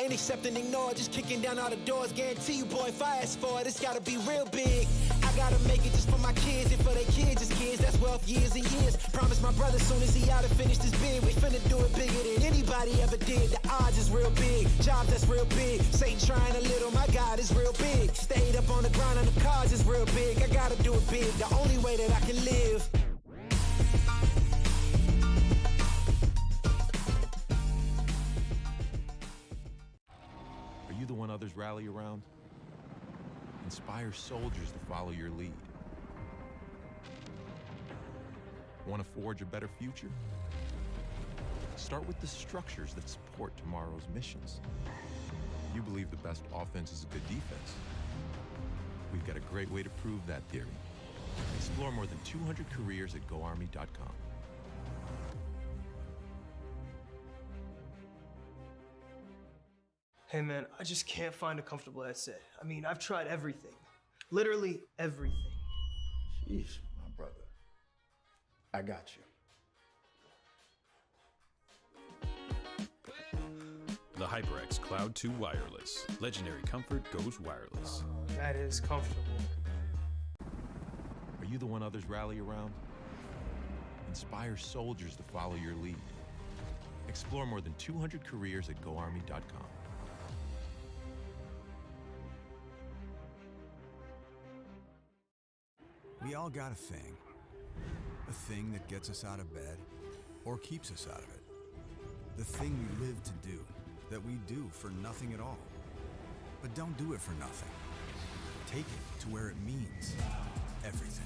Ain't accepting, ignore, just kicking down all the doors. Guarantee you, boy, if I ask for it, it's gotta be real big. I gotta make it just for my kids and for their kids' kids. That's wealth years and years. Promise my brother soon as he out and finished his bid, we finna do it bigger than anybody ever did. The odds is real big, jobs that's real big. Satan trying a little, my God is real big. Stayed up on the ground on the cars is real big. I gotta do it big, the only way that I can live. Are you the one others rally around? Inspire soldiers to follow your lead. Want to forge a better future? Start with the structures that support tomorrow's missions. You believe the best offense is a good defense. We've got a great way to prove that theory. Explore more than 200 careers at GoArmy.com. Hey man, I just can't find a comfortable headset. I mean, I've tried everything. Literally everything. Sheesh, my brother. I got you. The HyperX Cloud 2 Wireless. Legendary comfort goes wireless. That is comfortable. Are you the one others rally around? Inspire soldiers to follow your lead. Explore more than 200 careers at GoArmy.com. We all got a thing that gets us out of bed or keeps us out of it. The thing we live to do, that we do for nothing at all. But don't do it for nothing. Take it to where it means everything.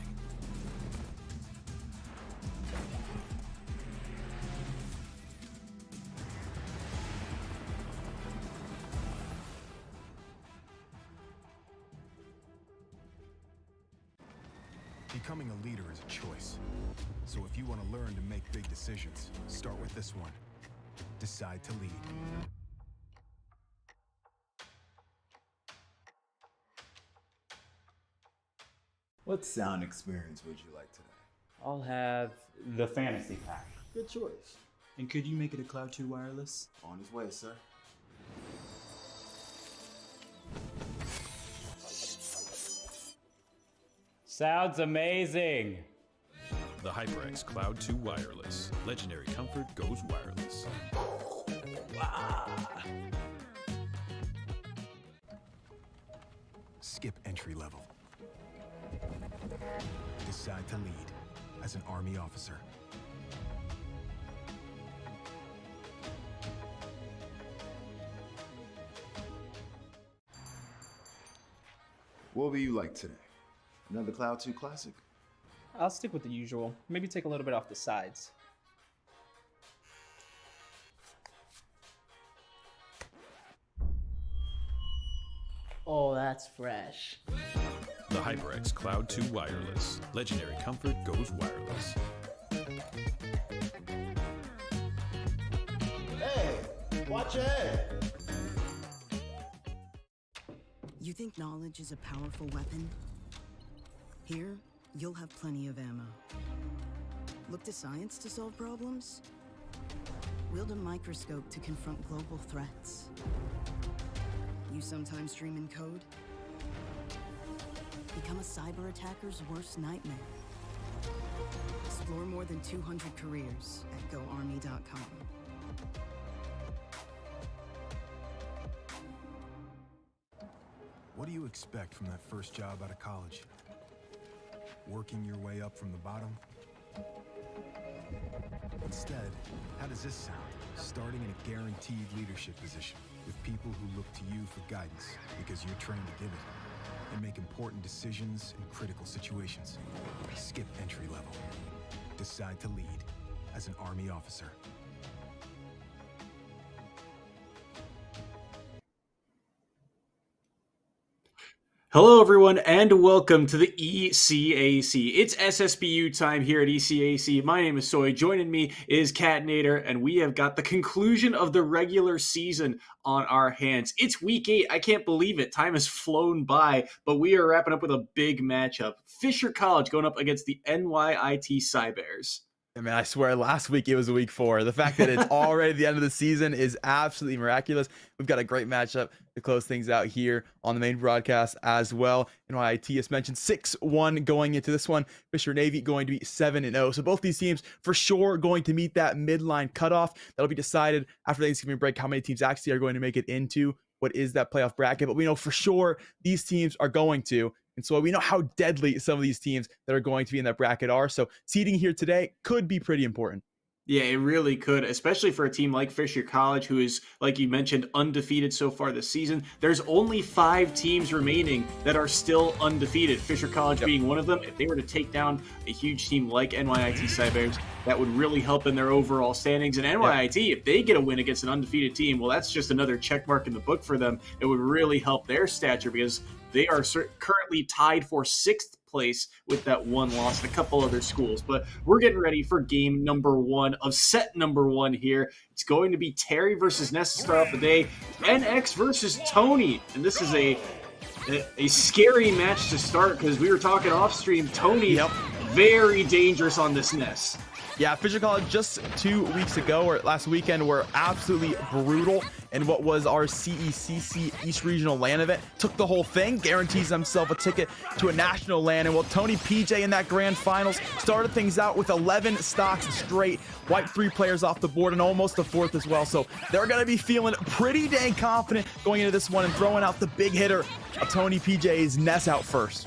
Becoming a leader is a choice. So if you want to learn to make big decisions, start with this one. Decide to lead. What sound experience would you like today? I'll have the fantasy pack. Good choice. And could you make it a Cloud 2 wireless? On his way, sir. Sounds amazing. The HyperX Cloud 2 Wireless. Legendary comfort goes wireless. Skip entry level. Decide to lead as an Army officer. What would you like today? Another Cloud 2 classic? I'll stick with the usual. Maybe take a little bit off the sides. Oh, that's fresh. The HyperX Cloud 2 Wireless. Legendary comfort goes wireless. Hey, watch your head. You think knowledge is a powerful weapon? Here, you'll have plenty of ammo. Look to science to solve problems? Wield a microscope to confront global threats. You sometimes dream in code? Become a cyber attacker's worst nightmare. Explore more than 200 careers at GoArmy.com. What do you expect from that first job out of college? Working your way up from the bottom? Instead, how does this sound? Starting in a guaranteed leadership position with people who look to you for guidance because you're trained to give it and make important decisions in critical situations. Skip entry level. Decide to lead as an Army officer. Hello, everyone, and welcome to the ECAC. It's SSBU time here at ECAC. My name is Soy. Joining me is Catnator, and we have got the conclusion of the regular season on our hands. It's week 8. I can't believe it. Time has flown by, but we are wrapping up with a big matchup. Fisher College going up against the NYIT Cybears. I mean, I swear last week it was week 4. The fact that it's already the end of the season is absolutely miraculous. We've got a great matchup to close things out here on the main broadcast as well. NYIT, as mentioned, 6-1 going into this one. Fisher Navy going to be 7-0. So both these teams for sure going to meet that midline cutoff. That'll be decided after the Thanksgiving break how many teams actually are going to make it into what is that playoff bracket. But we know for sure these teams are going to. And so we know how deadly some of these teams that are going to be in that bracket are. So seeding here today could be pretty important. Yeah, it really could, especially for a team like Fisher College, who is, like you mentioned, undefeated so far this season. There's only 5 teams remaining that are still undefeated, Fisher College being one of them. If they were to take down a huge team like NYIT Cybears, that would really help in their overall standings. And NYIT, if they get a win against an undefeated team, well, that's just another check mark in the book for them. It would really help their stature because they are currently tied for 6th place with that one loss and a couple other schools. But we're getting ready for game number 1 of set number 1 here. It's going to be Terry versus Ness to start off the day, NX versus Tony. And this is a scary match to start because we were talking off stream. Tony, very dangerous on this Ness. Yeah, Fisher College just 2 weeks ago or last weekend were absolutely brutal in what was our CECC East Regional LAN event. Took the whole thing, guarantees himself a ticket to a national LAN. And well, Tony PJ in that grand finals started things out with 11 stocks straight, wiped 3 players off the board and almost the 4th as well. So they're going to be feeling pretty dang confident going into this one and throwing out the big hitter of Tony PJ's Ness out first.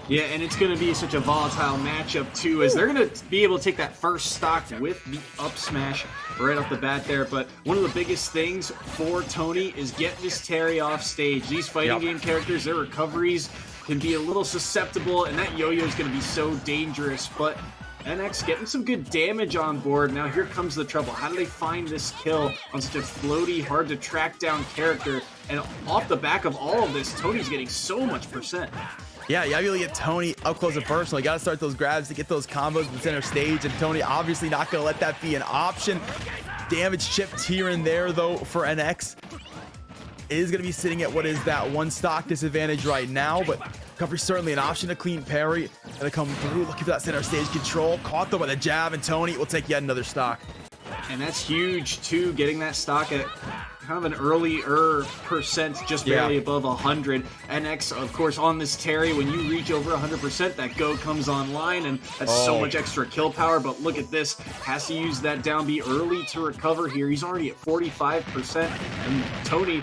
Yeah, and it's going to be such a volatile matchup, too, as they're going to be able to take that first stock with the up smash right off the bat there. But one of the biggest things for Tony is getting this Terry off stage. These fighting game characters, their recoveries can be a little susceptible, and that yo-yo is going to be so dangerous. But NX getting some good damage on board. Now here comes the trouble. How do they find this kill on such a floaty, hard to track down character? And off the back of all of this, Tony's getting so much percent. Yeah, you gotta get Tony up close and personal. You gotta start those grabs to get those combos in the center stage, and Tony obviously not gonna let that be an option. Damage chipped here and there though for NX. It is gonna be sitting at what is that 1 stock disadvantage right now, but recovery's certainly an option. A clean parry gonna come through, looking for that center stage control. Caught though by the jab, and Tony will take yet another stock. And that's huge too, getting that stock at kind of an earlier percent, just barely above 100. NX, of course, on this Terry, when you reach over 100%, that go comes online, and that's so much extra kill power. But look at this, has to use that down B early to recover here. He's already at 45%, and Tony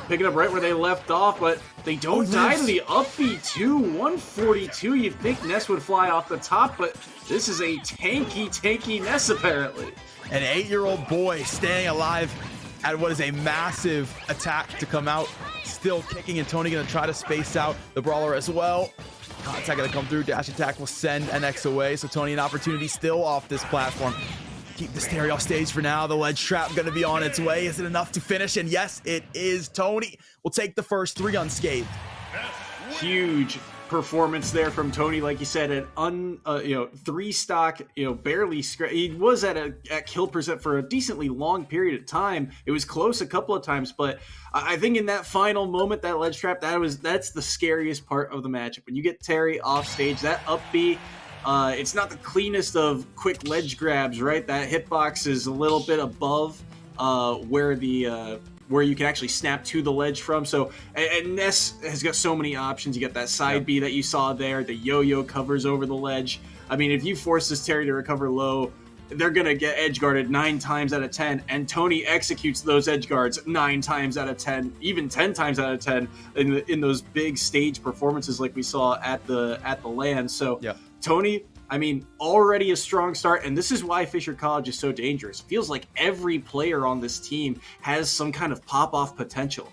picking up right where they left off, but they don't die to the up B too. 142, you'd think Ness would fly off the top, but this is a tanky Ness apparently. An 8-year-old boy staying alive at what is a massive attack to come out. Still kicking, and Tony gonna try to space out the brawler as well. Contact gonna come through, dash attack will send NX away, so Tony an opportunity still off this platform. Keep the stereo off stage for now. The ledge trap gonna be on its way. Is it enough to finish? And yes, it is. Tony will take the first 3 unscathed. Huge performance there from Tony, like you said, an 3 stock, barely he was at kill percent for a decently long period of time. It was close a couple of times, but I think in that final moment, that ledge trap, that's the scariest part of the matchup. When you get Terry off stage, that up B, it's not the cleanest of quick ledge grabs, right? That hitbox is a little bit above where you can actually snap to the ledge from. So, and Ness has got so many options. You got that side B that you saw there. The yo-yo covers over the ledge. I mean, if you force this Terry to recover low, they're going to get edge guarded 9 times out of 10. And Tony executes those edge guards 9 times out of 10, even 10 times out of 10 in those big stage performances like we saw at the LAN. So Tony, I mean, already a strong start, and this is why Fisher College is so dangerous. It feels like every player on this team has some kind of pop-off potential.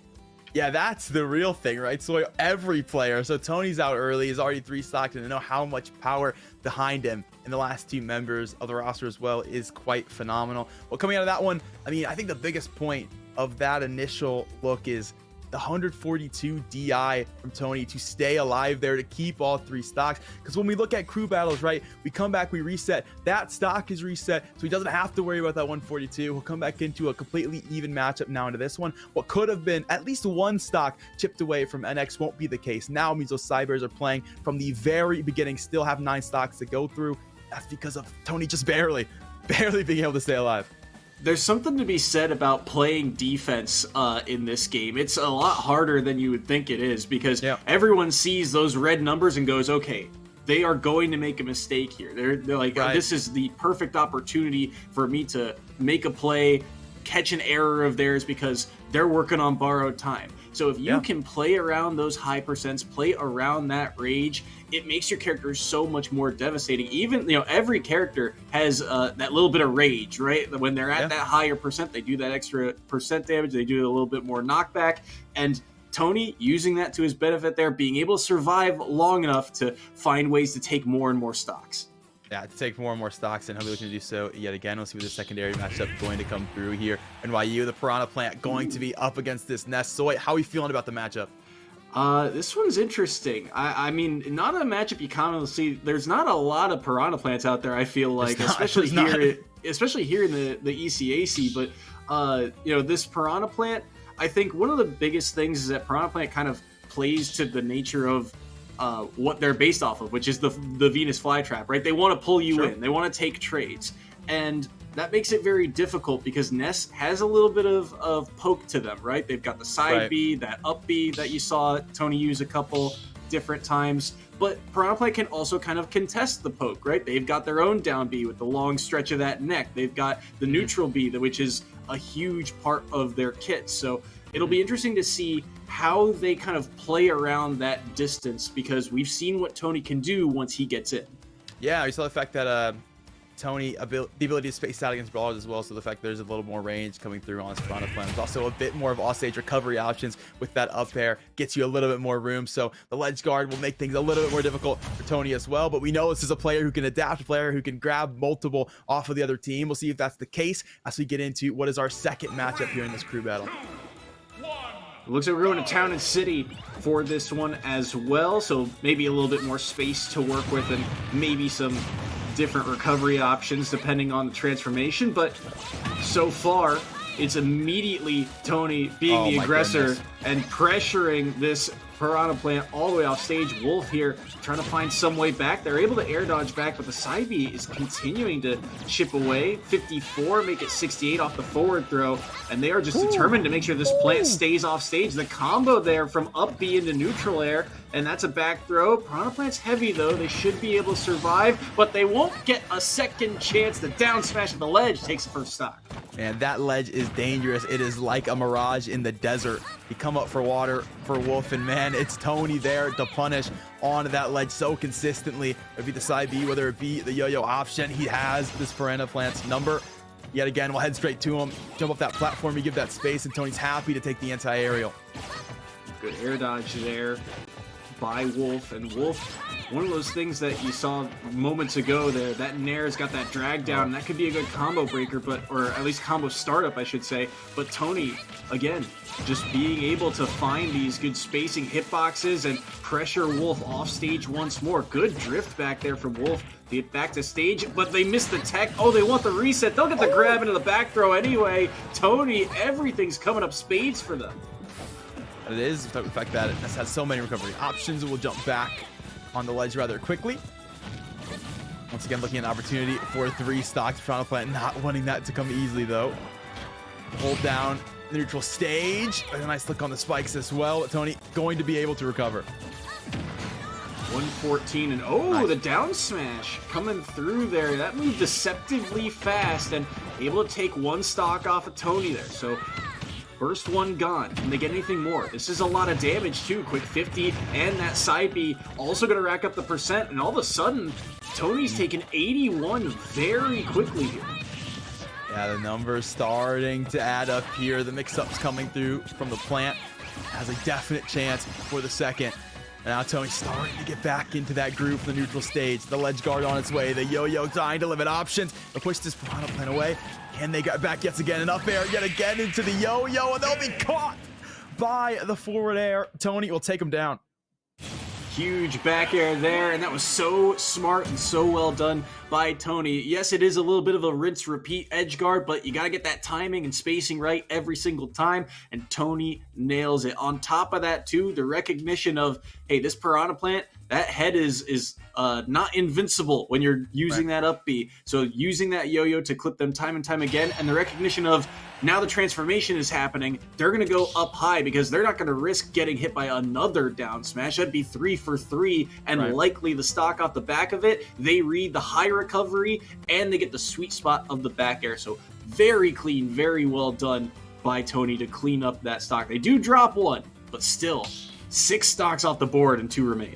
Yeah, that's the real thing, right? So every player. So Tony's out early, is already 3 stocked, and to know how much power behind him and the last 2 members of the roster as well is quite phenomenal. Well, coming out of that one, I mean, I think the biggest point of that initial look is the 142 DI from Tony to stay alive there, to keep all 3 stocks. Because when we look at crew battles, right, we come back, we reset. That stock is reset, so he doesn't have to worry about that 142. He'll come back into a completely even matchup now into this one. What could have been at least 1 stock chipped away from NX won't be the case. Now means those Cybers are playing from the very beginning, still have 9 stocks to go through. that's because of Tony just barely being able to stay alive. There's something to be said about playing defense in this game. It's a lot harder than you would think it is because everyone sees those red numbers and goes, okay, they are going to make a mistake here. They're like, this is the perfect opportunity for me to make a play, catch an error of theirs because they're working on borrowed time. So if you can play around those high percents, play around that rage, it makes your character so much more devastating. Even, every character has that little bit of rage, right? When they're at that higher percent, they do that extra percent damage. They do a little bit more knockback. And Tony, using that to his benefit there, being able to survive long enough to find ways to take more and more stocks. Yeah, to take more and more stocks, and he'll be looking to do so yet again. We'll see what the secondary matchup going to come through here. NYU, the Piranha Plant, going to be up against this Nest. Soy, how are you feeling about the matchup? This one's interesting. I mean, not a matchup you commonly see. There's not a lot of Piranha Plants out there, I feel like, especially here in the ECAC. But, this Piranha Plant, I think one of the biggest things is that Piranha Plant kind of plays to the nature of what they're based off of, which is the Venus flytrap, right? They want to pull you in. They want to take trades. And that makes it very difficult because Ness has a little bit of poke to them, right? They've got the side B, that up B that you saw Tony use a couple different times. But Piranha Plant can also kind of contest the poke, right? They've got their own down B with the long stretch of that neck. They've got the neutral B, which is a huge part of their kit. So it'll be interesting to see how they kind of play around that distance because we've seen what Tony can do once he gets in. Yeah, we saw the fact that Tony, the ability to space out against brawlers as well, so the fact there's a little more range coming through on his Piranha Plant. There's also a bit more of offstage recovery options with that up air, gets you a little bit more room, so the ledge guard will make things a little bit more difficult for Tony as well, but we know this is a player who can adapt, a player who can grab multiple off of the other team. We'll see if that's the case as we get into what is our second matchup here in this crew battle. It looks like we're going to Town and City for this one as well, so maybe a little bit more space to work with and maybe some different recovery options depending on the transformation, but so far it's immediately Tony being the aggressor and pressuring this Piranha Plant all the way off stage. Wolf here trying to find some way back. They're able to air dodge back, but the side B is continuing to chip away. 54, make it 68 off the forward throw, and they are just determined to make sure this plant stays off stage. The combo there from up B into neutral air, and that's a back throw. Piranha Plant's heavy though. They should be able to survive, but they won't get a second chance. The down smash at the ledge takes the first stock. Man, that ledge is dangerous. It is like a mirage in the desert. You come up for water for Wolf, and man, it's Tony there to punish onto that ledge so consistently. Whether it be the side B, whether it be the yo-yo option, he has this Piranha Plant's number. Yet again, we'll head straight to him, jump off that platform, you give that space, and Tony's happy to take the anti-aerial. Good air dodge there by Wolf, and Wolf, one of those things that you saw moments ago there, that Nair's got that drag down, and that could be a good combo breaker, or at least combo startup, I should say. But Tony, again, just being able to find these good spacing hitboxes and pressure Wolf off stage once more. Good drift back there from Wolf to get back to stage, but they missed the tech. Oh, they want the reset. They'll get the grab into the back throw anyway. Tony, everything's coming up spades for them. It is the fact that it has so many recovery options. We'll jump back on the ledge rather quickly. Once again, looking at an opportunity for 3 stocks. Piranha Plant not wanting that to come easily though. Hold down the neutral stage. And a nice look on the spikes as well. Tony going to be able to recover. 114, and nice. The down smash coming through there. That moved deceptively fast and able to take 1 stock off of Tony there. So first one gone. Can they get anything more? This is a lot of damage too. Quick 50 and that side B also going to rack up the percent, and all of a sudden Tony's taking 81 very quickly here. Yeah, the numbers starting to add up here. The mix-ups coming through from the plant has a definite chance for the second. And now Tony's starting to get back into that groove from the neutral stage. The ledge guard on its way. The yo-yo dying to limit options. They'll push this Piranha Plant away. Can they get back yet again? And up air yet again into the yo-yo, and they'll be caught by the forward air. Tony will take them down. Huge back air there, and that was so smart and so well done by Tony. Yes, it is a little bit of a rinse-repeat edge guard, but you got to get that timing and spacing right every single time, and Tony nails it. On top of that, too, the recognition of, hey, this Piranha Plant, that head is not invincible when you're using that up B. So using that yo-yo to clip them time and time again, and the recognition of now the transformation is happening, they're going to go up high because they're not going to risk getting hit by another down smash. That'd be 3 for 3 and likely the stock off the back of it. They read the high recovery and they get the sweet spot of the back air. So very clean, very well done by Tony to clean up that stock. They do drop one, but still 6 stocks off the board and 2 remain.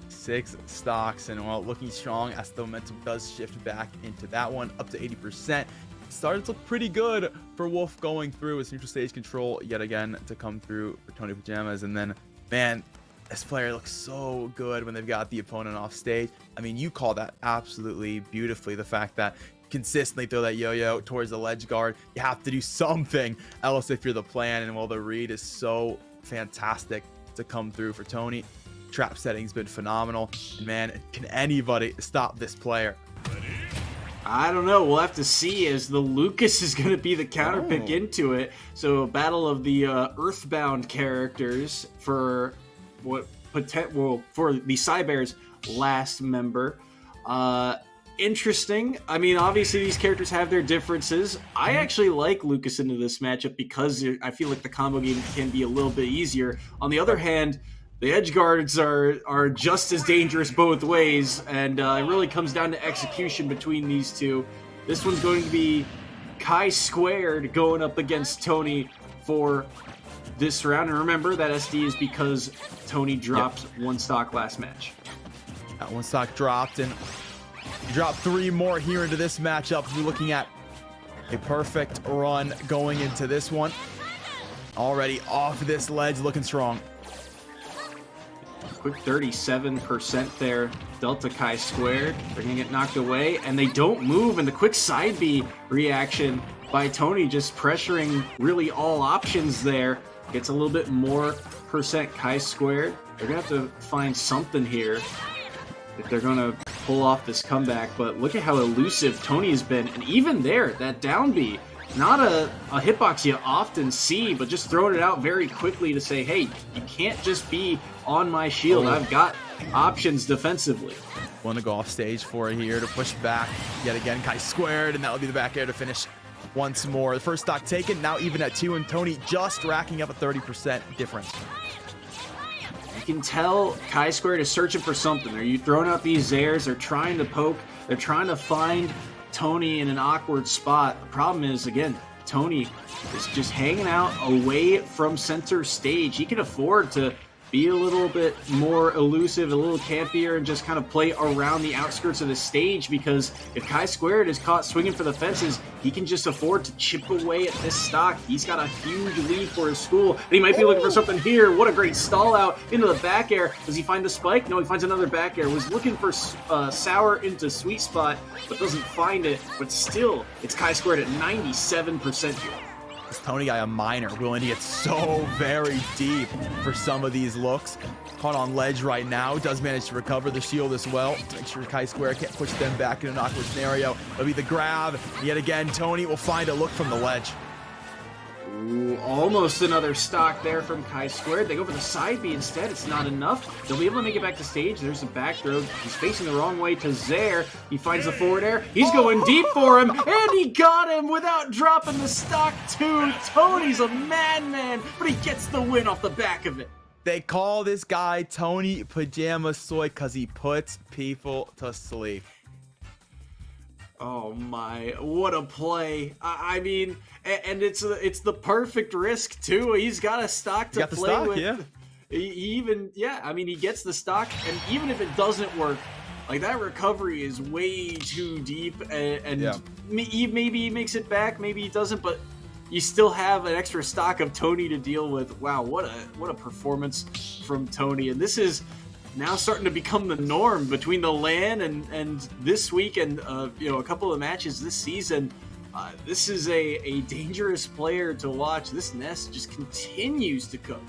6 stocks, and well, looking strong as the momentum does shift back into that one, up to 80%. Started to look pretty good for Wolf going through his neutral stage control yet again to come through for Tony Pajamas. And then, man, this player looks so good when they've got the opponent off stage. I mean, you call that absolutely beautifully, the fact that consistently throw that yo-yo towards the ledge guard. You have to do something else if you're the plan, and well, the read is so fantastic to come through for Tony. Trap setting's been phenomenal, and man, can anybody stop this player? I don't know. We'll have to see, as the Lucas is going to be the counter pick into it. So a battle of the Earthbound characters for for the Cybear's last member. Interesting. I mean, obviously these characters have their differences. I actually like Lucas into this matchup because I feel like the combo game can be a little bit easier. On the other hand, the edge guards are just as dangerous both ways, and it really comes down to execution between these two. This one's going to be Chi Squared going up against Tony for this round. And remember, that SD is because Tony dropped 1 stock last match. That 1 stock dropped, and you drop 3 more here into this matchup. We're looking at a perfect run going into this one. Already off this ledge, looking strong. Quick 37% there. Delta Chi Squared. They're going to get knocked away, and they don't move. And the quick side B reaction by Tony, just pressuring really all options there. Gets a little bit more percent Chi Squared. They're going to have to find something here if they're going to pull off this comeback. But look at how elusive Tony has been. And even there, that down B, not a hitbox you often see, but just throwing it out very quickly to say, hey, you can't just be on my shield. I've got options defensively. Want to go off stage for it here to push back yet again. Chi Squared, and that'll be the back air to finish once more. The first stock taken, now even at 2, and Tony just racking up a 30% difference. You can tell Chi Squared is searching for something. They're throwing out these airs. They're trying to poke. They're trying to find Tony in an awkward spot. The problem is, again, Tony is just hanging out away from center stage. He can afford to be a little bit more elusive, a little campier, and just kind of play around the outskirts of the stage, because if Chi Squared is caught swinging for the fences, he can just afford to chip away at this stock. He's got a huge lead for his school, and he might be looking for something here. What a great stall out into the back air. Does he find the spike? No, he finds another back air. Was looking for Sour into sweet spot, but doesn't find it. But still, it's Chi Squared at 97% here. This Tony guy, a minor, willing to get so very deep for some of these looks. Caught on ledge right now, does manage to recover the shield as well to make sure Chi Squared can't push them back in an awkward scenario. It'll be the grab. Yet again, Tony will find a look from the ledge. Ooh, almost another stock there from Chi Squared. They go for the side B instead. It's not enough. They'll be able to make it back to stage. There's a back throw. He's facing the wrong way to Zaire. He finds the forward air. He's going deep for him, and he got him without dropping the stock too. Tony's a madman, but he gets the win off the back of it. They call this guy Tony Pajama Soy because he puts people to sleep. Oh my, what a play. I mean, and it's the perfect risk too. He's got a stock to play with. Yeah. He gets the stock, and even if it doesn't work, like, that recovery is way too deep, and maybe he makes it back, maybe he doesn't, but you still have an extra stock of Tony to deal with. Wow, what a performance from Tony. And this is now starting to become the norm between the LAN and this week and a couple of matches this season. This is a dangerous player to watch. This nest just continues to cook.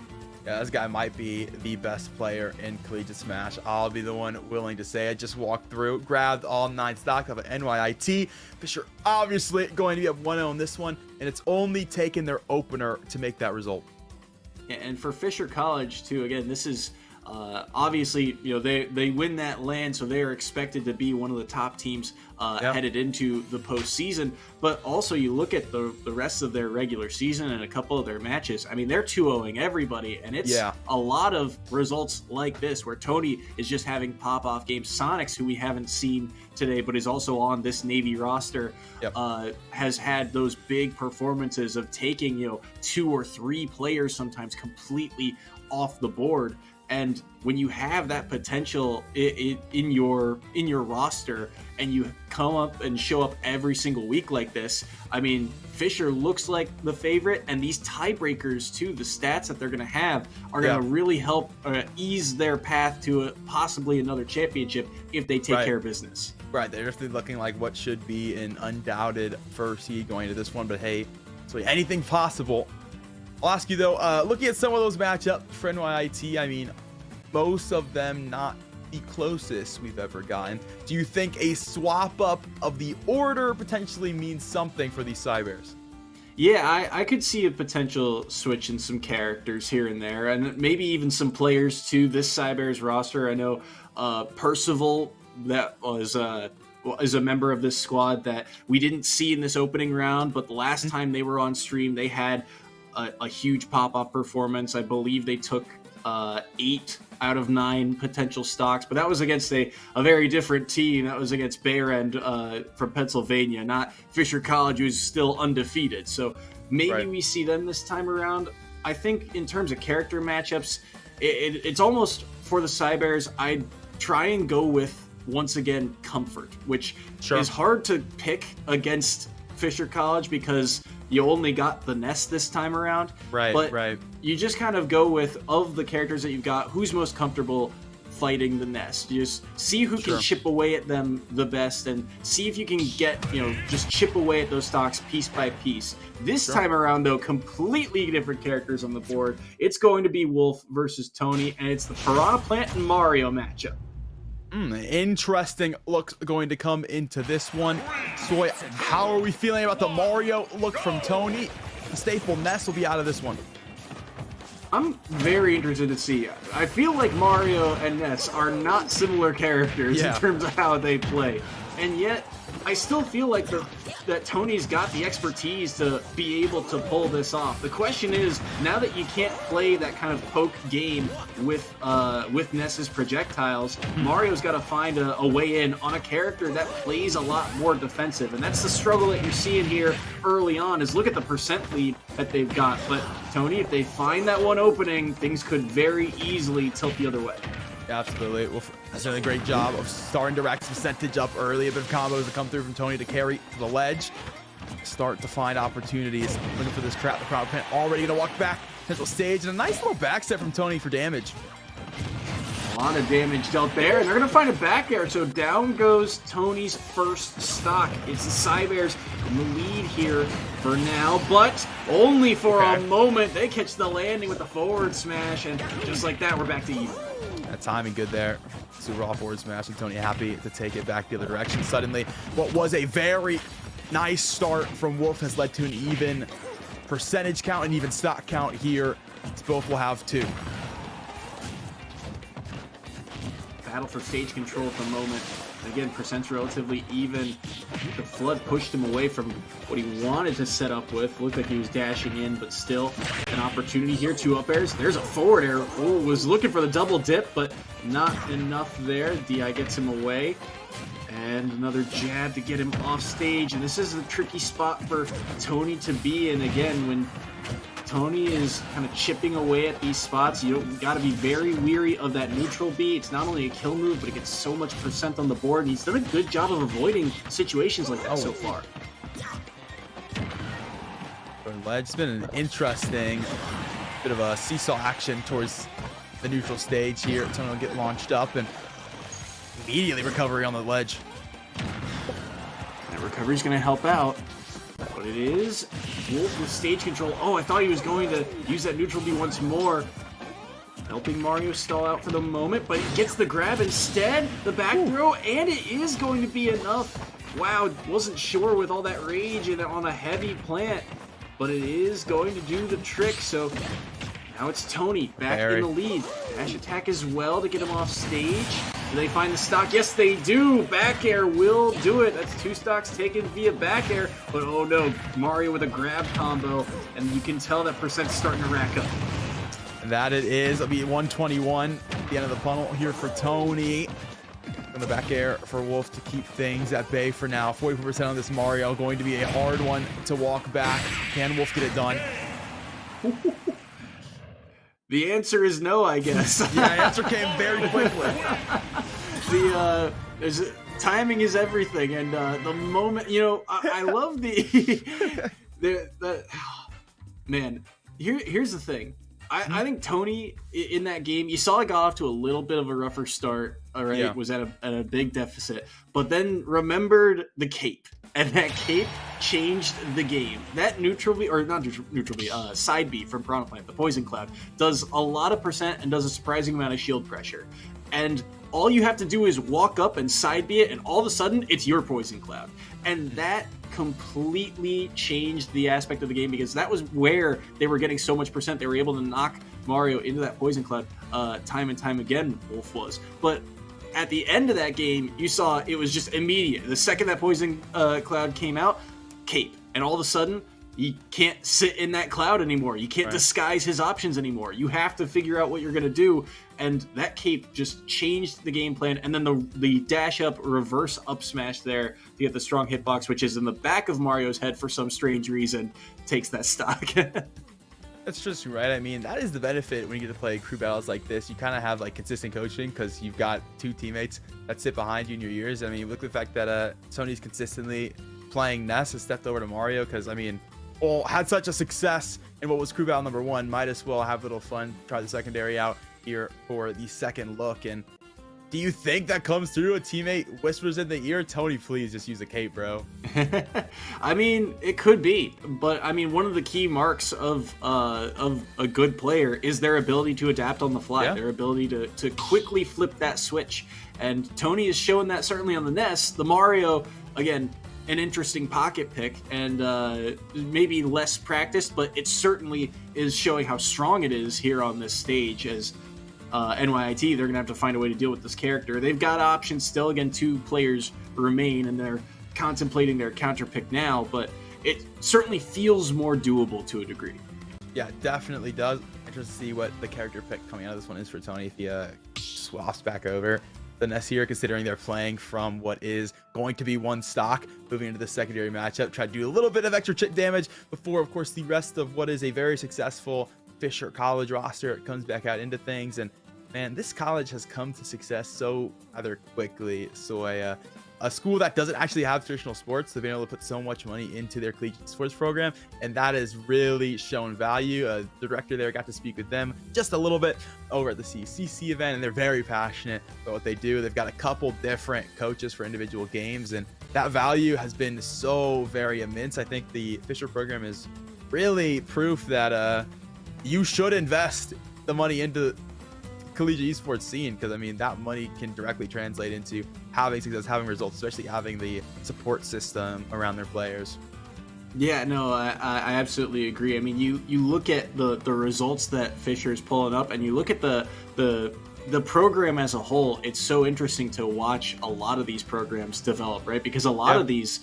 Yeah, this guy might be the best player in Collegiate Smash. I'll be the one willing to say. I just walked through, grabbed all 9 stock of an NYIT. Fisher obviously going to be up 1-0 in this one, and it's only taken their opener to make that result. And for Fisher College too, again, this is Obviously, they win that land, so they are expected to be one of the top teams headed into the postseason. But also, you look at the rest of their regular season and a couple of their matches. I mean, they're 2-0ing everybody, and it's a lot of results like this where Tony is just having pop-off games. Sonics, who we haven't seen today, but is also on this Navy roster, has had those big performances of taking 2 or 3 players sometimes completely off the board. And when you have that potential in your roster and you come up and show up every single week like this, I mean, Fisher looks like the favorite, and these tiebreakers too, the stats that they're going to have are going to really help ease their path to possibly another championship if they take care of business. Right, they're definitely looking like what should be an undoubted first seed going into this one, but hey, so anything possible. I'll ask you though, looking at some of those matchups for NYIT, I mean, most of them not the closest we've ever gotten. Do you think a swap up of the order potentially means something for these Cybears? Yeah, I could see a potential switch in some characters here and there, and maybe even some players to this Cybears roster. I know Percival, that is a member of this squad that we didn't see in this opening round, but the last time they were on stream, they had a huge pop-off performance. I believe they took 8 out of 9 potential stocks, but that was against a very different team. That was against Bearend from Pennsylvania, not Fisher College, who's still undefeated. So maybe we see them this time around. I think in terms of character matchups, it's almost for the Cybears, I'd try and go with, once again, Comfort, which is hard to pick against Fisher College because you only got the Nest this time around. But you just kind of go with, of the characters that you've got, who's most comfortable fighting the Nest. You just see who can chip away at them the best and see if you can get, just chip away at those stocks piece by piece. This time around, though, completely different characters on the board. It's going to be Wolf versus Tony, and it's the Piranha Plant and Mario matchup. Interesting look going to come into this one. So how are we feeling about the Mario look from Tony? The staple Nest will be out of this one. I'm very interested to see. I feel like Mario and Ness are not similar characters in terms of how they play. And yet, I still feel like that Tony's got the expertise to be able to pull this off. The question is, now that you can't play that kind of poke game with Ness's projectiles, Mario's got to find a way in on a character that plays a lot more defensive. And that's the struggle that you're seeing here early on, is look at the percent lead that they've got. But Tony, if they find that one opening, things could very easily tilt the other way. Absolutely. Wolf has done a great job of starting to rack some percentage up early. A bit of combos that come through from Tony to carry to the ledge. Start to find opportunities. Looking for this trap. The crowd plant already going to walk back. Potential stage. And a nice little back step from Tony for damage. A lot of damage dealt there. And they're going to find a back air. So down goes Tony's first stock. It's the Cybears in the lead here for now. But only for a moment. They catch the landing with the forward smash. And just like that, we're back to even. That timing good there. Super raw forward smash, and Tony happy to take it back the other direction. Suddenly, what was a very nice start from Wolf has led to an even percentage count and even stock count here. Both will have 2. Battle for stage control at the moment. Again, percent's relatively even. The flood pushed him away from what he wanted to set up with. Looked like he was dashing in, but still an opportunity here. 2 up airs. There's a forward air. Oh, was looking for the double dip, but not enough there. DI gets him away. And another jab to get him off stage. And this is a tricky spot for Tony to be in. Again, when Tony is kind of chipping away at these spots, you got to be very weary of that neutral B. It's not only a kill move, but it gets so much percent on the board, and he's done a good job of avoiding situations like that so far. It's been an interesting bit of a seesaw action towards the neutral stage here. Tony will get launched up and immediately recovery on the ledge. That recovery's going to help out. But it is Wolf with stage control. Oh, I thought he was going to use that neutral B once more. Helping Mario stall out for the moment, but he gets the grab instead. The back throw, and it is going to be enough. Wow, wasn't sure with all that rage and on a heavy plant, but it is going to do the trick. So Now it's Tony back in the lead. Dash attack as well to get him off stage. Do they find the stock? Yes, they do. Back air will do it. That's 2 stocks taken via back air. But oh no, Mario with a grab combo. And you can tell that percent's starting to rack up. And that it is. It'll be 121 at the end of the funnel here for Tony. From the back air for Wolf to keep things at bay for now. 44% on this Mario. Going to be a hard one to walk back. Can Wolf get it done? The answer is no, I guess. Yeah, the answer came very quickly. Timing is everything, and the moment, you know, I love the man. Here's the thing. I think Tony in that game, you saw it got off to a little bit of a rougher start. All right, Yeah. Was at a big deficit, but then remembered the cape, and that cape changed the game. That side B from Piranha Plant, the Poison Cloud, does a lot of percent and does a surprising amount of shield pressure. And all you have to do is walk up and side B it, and all of a sudden it's your Poison Cloud. And that completely changed the aspect of the game, because that was where they were getting so much percent. They were able to knock Mario into that Poison Cloud time and time again, Wolf was. But at the end of that game, you saw it was just immediate. The second that Poison Cloud came out, cape. And all of a sudden, you can't sit in that cloud anymore. You can't disguise his options anymore. You have to figure out what you're going to do. And that cape just changed the game plan. And then the dash up, reverse up smash there to get the strong hitbox, which is in the back of Mario's head for some strange reason, takes that stock. That's just right. I mean, that is the benefit when you get to play crew battles like this. You kind of have like consistent coaching because you've got 2 teammates that sit behind you in your ears. I mean, look at the fact that Tony's consistently playing Ness, has stepped over to Mario because, I mean, had such a success in what was crew battle number 1. Might as well have a little fun, try the secondary out here for the second look. And do you think that comes through? A teammate whispers in the ear, Tony, please just use a cape, bro. I mean, it could be, but I mean, one of the key marks of a good player is their ability to adapt on the fly, their ability to quickly flip that switch. And Tony is showing that certainly on the NES. The Mario, again, an interesting pocket pick and maybe less practiced, but it certainly is showing how strong it is here on this stage as NYIT. They're gonna have to find a way to deal with this character. They've got options still. Again, 2 players remain and they're contemplating their counter pick now, but it certainly feels more doable to a degree. Yeah, definitely does. Interested to see what the character pick coming out of this one is for Tony if he swaps back over the NES here, considering they're playing from what is going to be 1 stock, moving into the secondary matchup. Try to do a little bit of extra chip damage before, of course, the rest of what is a very successful Fisher College roster comes back out into things. And man, this college has come to success so rather quickly. So a school that doesn't actually have traditional sports, they've been able to put so much money into their collegiate sports program, and that has really shown value. The director there got to speak with them just a little bit over at the CCC event, and they're very passionate about what they do. They've got a couple different coaches for individual games, and that value has been so very immense. I think the Fisher program is really proof that you should invest the money into collegiate esports scene, because I mean that money can directly translate into having success, having results, especially having the support system around their players. Yeah, no, I absolutely agree. I mean, you look at the results that Fisher is pulling up, and you look at the program as a whole. It's so interesting to watch a lot of these programs develop, right? Because a lot of these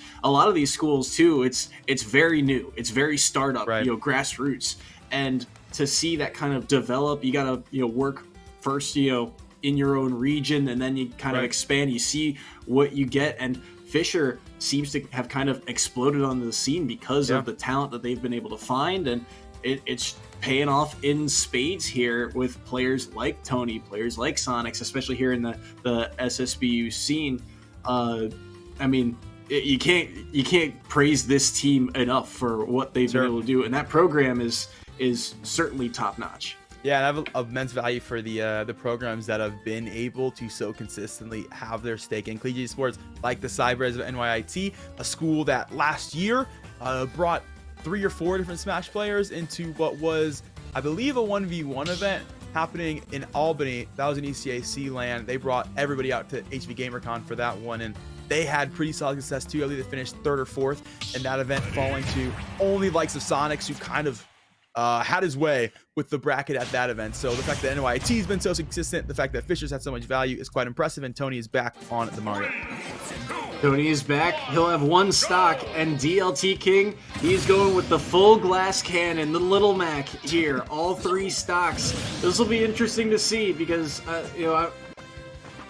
schools too, it's very new, it's very startup, grassroots, and to see that kind of develop, you gotta work first, in your own region, and then you kind of expand. You see what you get, and Fisher seems to have kind of exploded onto the scene because of the talent that they've been able to find, and it's paying off in spades here with players like Tony, players like Sonics, especially here in the SSBU scene. I mean, you can't praise this team enough for what they've been able to do, and that program is certainly top notch. Yeah, and I have immense value for the programs that have been able to so consistently have their stake in collegiate sports, like the Cybers of NYIT, a school that last year brought 3 or 4 different Smash players into what was, I believe, a 1v1 event happening in Albany. That was in ECAC land. They brought everybody out to HV GamerCon for that one, and they had pretty solid success too. I believe they finished 3rd or 4th in that event, falling to only likes of Sonics, who kind of had his way with the bracket at that event. So the fact that NYIT has been so consistent, the fact that Fisher's had so much value is quite impressive, and Tony is back on the Mario. Tony is back. He'll have one stock, and DLT King, he's going with the full glass cannon, the Little Mac here, all 3 stocks. This will be interesting to see because,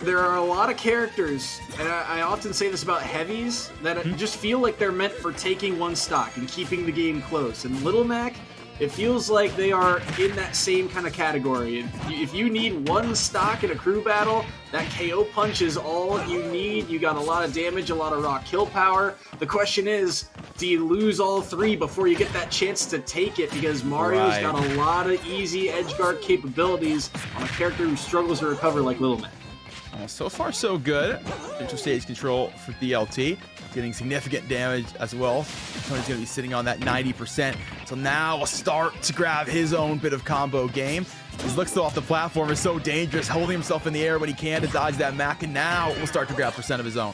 there are a lot of characters, and I often say this about heavies, that just feel like they're meant for taking one stock and keeping the game close. And Little Mac, it feels like they are in that same kind of category. If you need one stock in a crew battle, that KO punch is all you need. You got a lot of damage, a lot of raw kill power. The question is, do you lose all 3 before you get that chance to take it? Because Mario's got a lot of easy edge guard capabilities on a character who struggles to recover like Little Mac. So far, so good. Neutral stage control for DLT. Getting significant damage as well. Tony's going to be sitting on that 90%. So now we'll start to grab his own bit of combo game. His looks off the platform is so dangerous, holding himself in the air when he can to dodge that Mac, and now we'll start to grab percent of his own.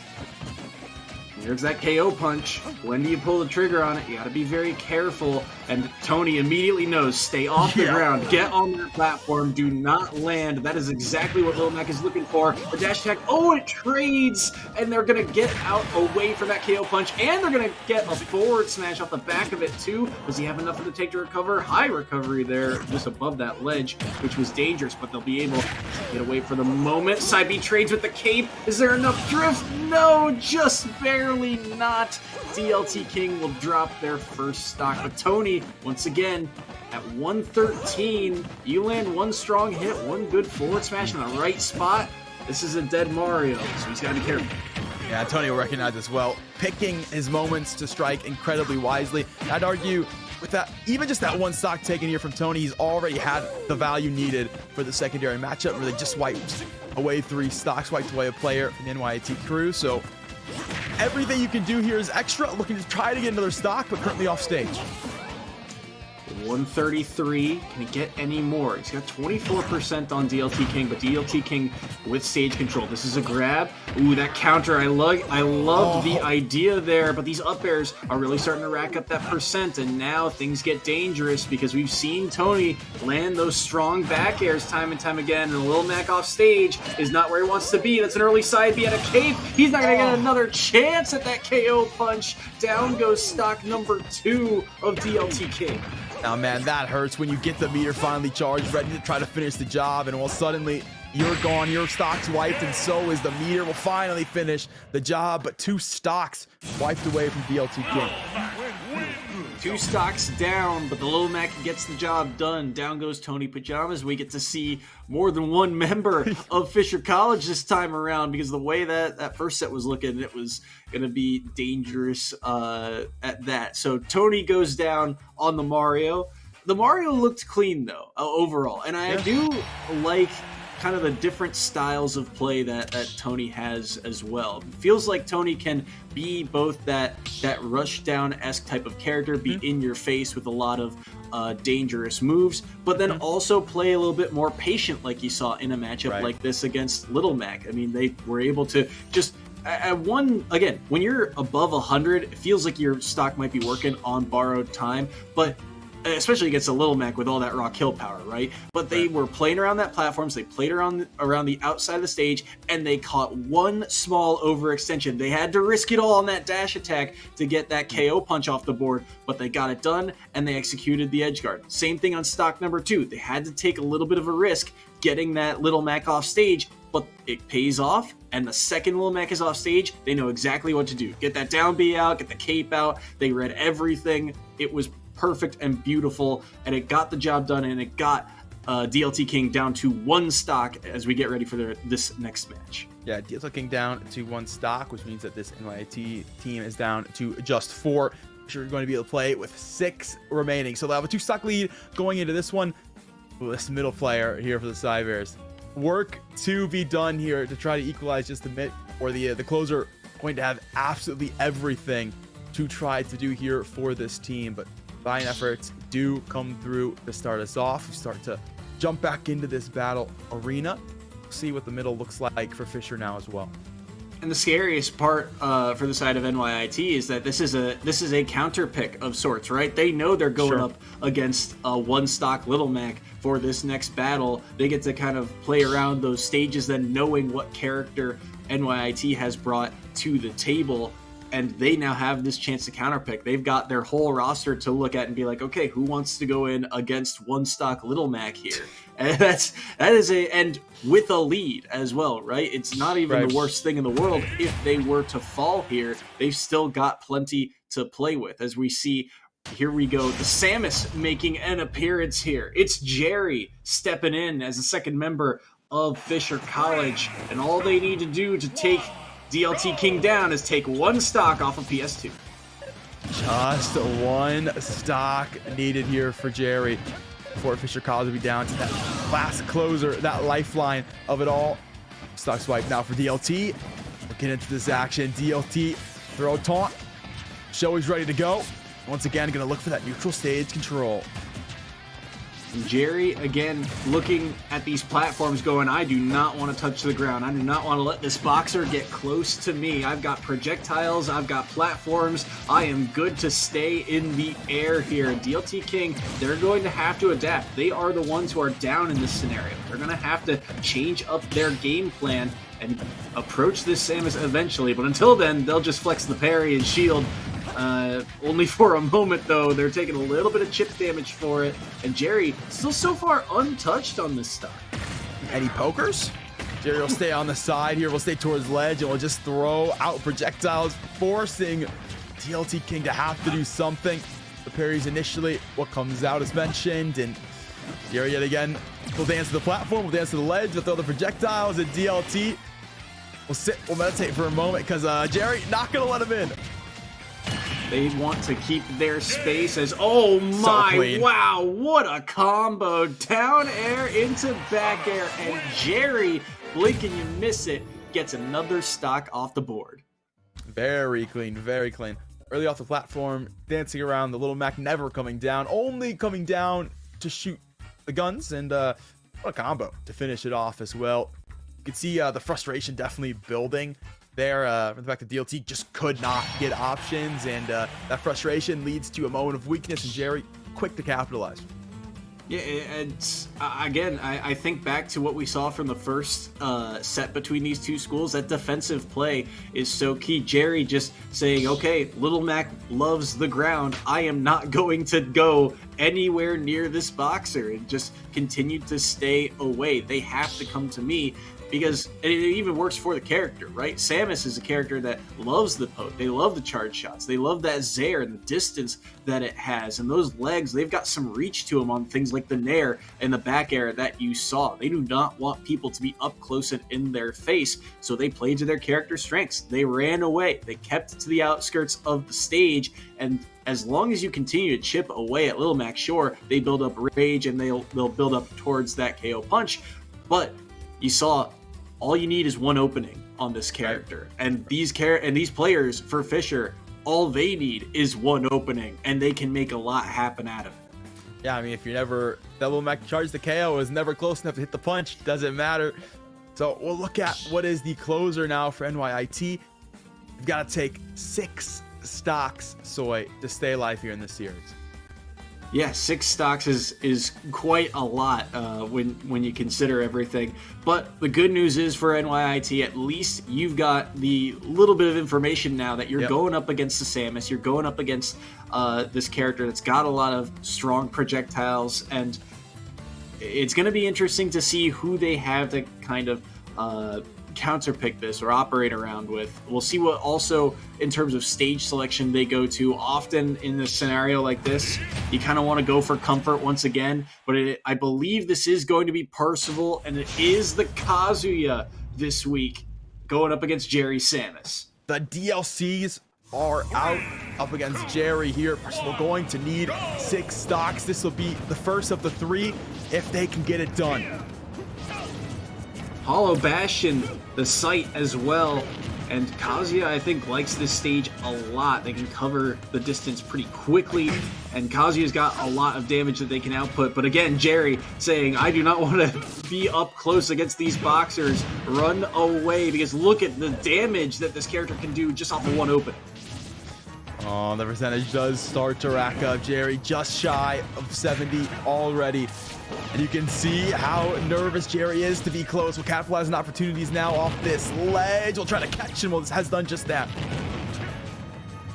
There's that KO punch. When do you pull the trigger on it? You gotta be very careful. And Tony immediately knows, stay off the ground, get on that platform, do not land. That is exactly what Lil Mac is looking for. The dash attack, oh, it trades! And they're gonna get out away from that KO punch, and they're gonna get a forward smash off the back of it too. Does he have enough of the take to recover? High recovery there, just above that ledge, which was dangerous, but they'll be able to get away for the moment. Side B trades with the cape. Is there enough drift? No, just barely not. DLT King will drop their first stock, but Tony, once again, at 113, you land one strong hit, one good forward smash in the right spot. This is a dead Mario, so he's got to be careful. Yeah, Tony will recognize as well, picking his moments to strike incredibly wisely. I'd argue with that, even just that one stock taken here from Tony, he's already had the value needed for the secondary matchup. Really just wiped away 3 stocks, wiped away a player from the NYIT crew. So everything you can do here is extra, looking to try to get another stock, but currently off stage. 133. Can he get any more? He's got 24% on DLT King, but DLT King with stage control. This is a grab. Ooh, that counter. I love the idea there, but these up airs are really starting to rack up that percent, and now things get dangerous because we've seen Tony land those strong back airs time and time again, and Lil Mac off stage is not where he wants to be. That's an early side B at a cape. He's not going to get another chance at that KO punch. Down goes stock number 2 of DLT King. Now, man, that hurts when you get the meter finally charged, ready to try to finish the job, and well, suddenly you're gone, your stock's wiped, and so is the meter. Will finally finish the job, but 2 stocks wiped away from DLT King. 2 stocks down, but the Lil Mac gets the job done. Down goes Tony Pajamas. We get to see more than one member of Fisher College this time around, because the way that first set was looking, it was going to be dangerous at that. So Tony goes down on the Mario. The Mario looked clean, though, overall. And I do like kind of the different styles of play that Tony has as well. It feels like Tony can be both that rushdown-esque type of character, be in your face with a lot of dangerous moves, but then also play a little bit more patient, like you saw in a matchup like this against Little Mac. I mean, they were able to just at one, again, when you're above 100, it feels like your stock might be working on borrowed time, but especially against a Little Mac with all that raw kill power, right? But they were playing around that platforms, they played around the outside of the stage, and they caught one small overextension. They had to risk it all on that dash attack to get that KO punch off the board, but they got it done, and they executed the edge guard. Same thing on stock number 2. They had to take a little bit of a risk getting that Little Mac off stage, but it pays off, and the second Lil Mac is off stage, they know exactly what to do. Get that down B out, get the cape out. They read everything. It was perfect and beautiful, and it got the job done, and it got DLT King down to 1 stock as we get ready for this next match. Yeah, DLT King down to 1 stock, which means that this NYIT team is down to just 4. Sure, you're going to be able to play with 6 remaining, so they'll have a 2-stock lead going into this one. Ooh, this middle player here for the Cybears. Work to be done here to try to equalize just a bit, or the closer going to have absolutely everything to try to do here for this team, but valiant efforts do come through to start us off. We start to jump back into this battle arena. See what the middle looks like for Fisher now as well. And the scariest part for the side of NYIT is that this is a counter pick of sorts, right? They know they're going up against a one-stock Little Mac for this next battle. They get to kind of play around those stages, then knowing what character NYIT has brought to the table, and they now have this chance to counterpick. They've got their whole roster to look at and be like, okay, who wants to go in against one stock Little Mac here? And and with a lead as well, right? It's not even the worst thing in the world if they were to fall here. They've still got plenty to play with. As we see, here we go, the Samus making an appearance here. It's Jerry stepping in as a second member of Fisher College, and all they need to do to take DLT King down is take one stock off of PS2. Just one stock needed here for Jerry before Fisher College will be down to that last closer, that lifeline of it all. Stock swipe now for DLT. We're getting into this action. DLT, throw taunt. Show he's ready to go. Once again, going to look for that neutral stage control. And Jerry, again, looking at these platforms going, I do not want to touch the ground. I do not want to let this boxer get close to me. I've got projectiles. I've got platforms. I am good to stay in the air here. DLT King, they're going to have to adapt. They are the ones who are down in this scenario. They're going to have to change up their game plan and approach this Samus eventually. But until then, they'll just flex the parry and shield. Only for a moment, though. They're taking a little bit of chip damage for it. And Jerry still so far untouched on this stuff. Any pokers? Jerry will stay on the side here. We'll stay towards ledge, and we'll just throw out projectiles, forcing DLT King to have to do something. The parries initially, what comes out is mentioned, and Jerry yet again will dance to the platform, will dance to the ledge, will throw the projectiles, and DLT will sit, will meditate for a moment, because Jerry not going to let him in. They want to keep their space as, oh my, wow, what a combo. Down air into back air, and Jerry, blink and you miss it, gets another stock off the board. Very clean, very clean. Early off the platform, dancing around, the Little Mac never coming down, only coming down to shoot the guns, and what a combo to finish it off as well. You can see the frustration definitely building there from the fact that DLT just could not get options, and that frustration leads to a moment of weakness, and Jerry quick to capitalize. Yeah, and again, I think back to what we saw from the first set between these two schools. That defensive play is so key. Jerry just saying, okay, Little Mac loves the ground. I am not going to go anywhere near this boxer, and just continued to stay away. They have to come to me. Because it even works for the character, right? Samus is a character that loves the poke. They love the charge shots. They love that Zaire and the distance that it has. And those legs, they've got some reach to them on things like the Nair and the back air that you saw. They do not want people to be up close and in their face, so they played to their character's strengths. They ran away. They kept it to the outskirts of the stage, and as long as you continue to chip away at Little Mac, sure, they build up rage and they'll build up towards that KO punch. But you saw all you need is one opening on this character, and these players for Fisher, all they need is one opening, and they can make a lot happen out of it. Yeah, I mean, if you're never, that Little Mac charge the KO is never close enough to hit the punch, doesn't matter. So we'll look at what is the closer now for NYIT. You've got to take 6 stocks, Soy, to stay alive here in this series. Yeah, 6 stocks is quite a lot when you consider everything. But the good news is for NYIT, at least you've got the little bit of information now that you're going up against the Samus. You're going up against this character that's got a lot of strong projectiles, and it's going to be interesting to see who they have to kind of counterpick this or operate around with. We'll see what also in terms of stage selection they go to. Often in a scenario like this, you kind of want to go for comfort once again, but I believe this is going to be Percival, and it is the Kazuya this week going up against Jerry Samus. The DLCs are out up against Jerry here. Percival going to need 6 stocks. This will be the first of the 3 if they can get it done. Hollow Bastion, the site as well, and Kazuya, I think, likes this stage a lot. They can cover the distance pretty quickly. and Kazuya's got a lot of damage that they can output. But again, Jerry saying, I do not want to be up close against these boxers. Run away, because look at the damage that this character can do just off of one opening. Oh, the percentage does start to rack up. Jerry just shy of 70 already. And you can see how nervous Jerry is to be close. We'll capitalize on opportunities now off this ledge. We'll try to catch him. Well, this has done just that.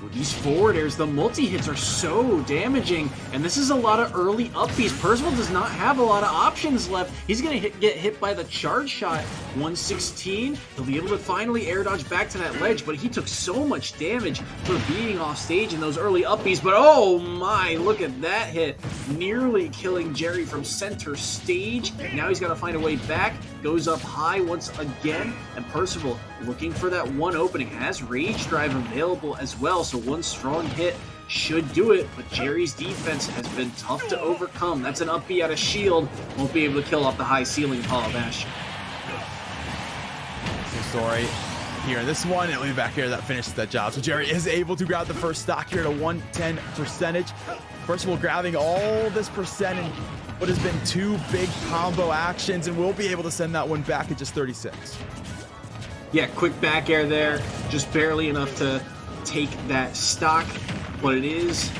With these forward airs, the multi-hits are so damaging, and this is a lot of early upbeats. Percival does not have a lot of options left. He's going to get hit by the charge shot. 116. He'll be able to finally air dodge back to that ledge, but he took so much damage for being off stage in those early upbeats. But oh my, look at that hit. Nearly killing Jerry from center stage. Now he's got to find a way back. Goes up high once again, and Percival looking for that one opening. Has Rage Drive available as well, so one strong hit should do it, but Jerry's defense has been tough to overcome. That's an up B out of shield. Won't be able to kill off the high ceiling Hall of Ash. Story here in this one, it'll be back here that finishes that job. So Jerry is able to grab the first stock here at a 110 percentage. First of all, grabbing all this percent in what has been two big combo actions, and we'll be able to send that one back at just 36. Yeah, quick back air there, just barely enough to take that stock, but it is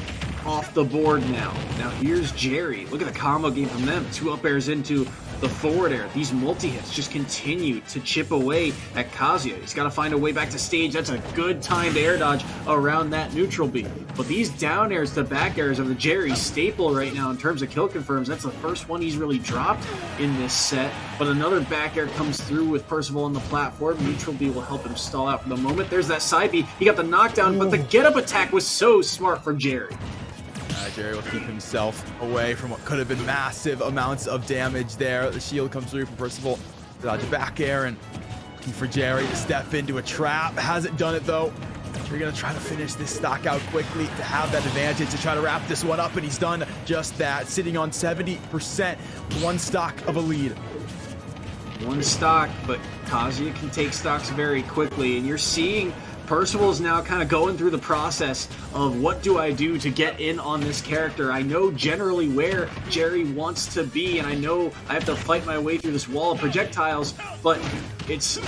off the board now. Now here's Jerry. Look at the combo game from them. Two up airs into the forward air. These multi-hits just continue to chip away at Kazuya. He's got to find a way back to stage. That's a good time to air dodge around that neutral beam. But these down airs to back airs are the Jerry staple right now in terms of kill confirms. That's the first one he's really dropped in this set. But another back air comes through with Percival on the platform. Neutral B will help him stall out for the moment. There's that side B. He got the knockdown, but the get-up attack was so smart from Jerry. Jerry will keep himself away from what could have been massive amounts of damage there. The shield comes through from Percival. Dodge a back air and looking for Jerry to step into a trap. Hasn't done it though. You're going to try to finish this stock out quickly to have that advantage, to try to wrap this one up, and he's done just that, sitting on 70%, one stock of a lead. One stock, but Kazuya can take stocks very quickly, and you're seeing Percival is now kind of going through the process of what do I do to get in on this character. I know generally where Jerry wants to be, and I know I have to fight my way through this wall of projectiles, but it's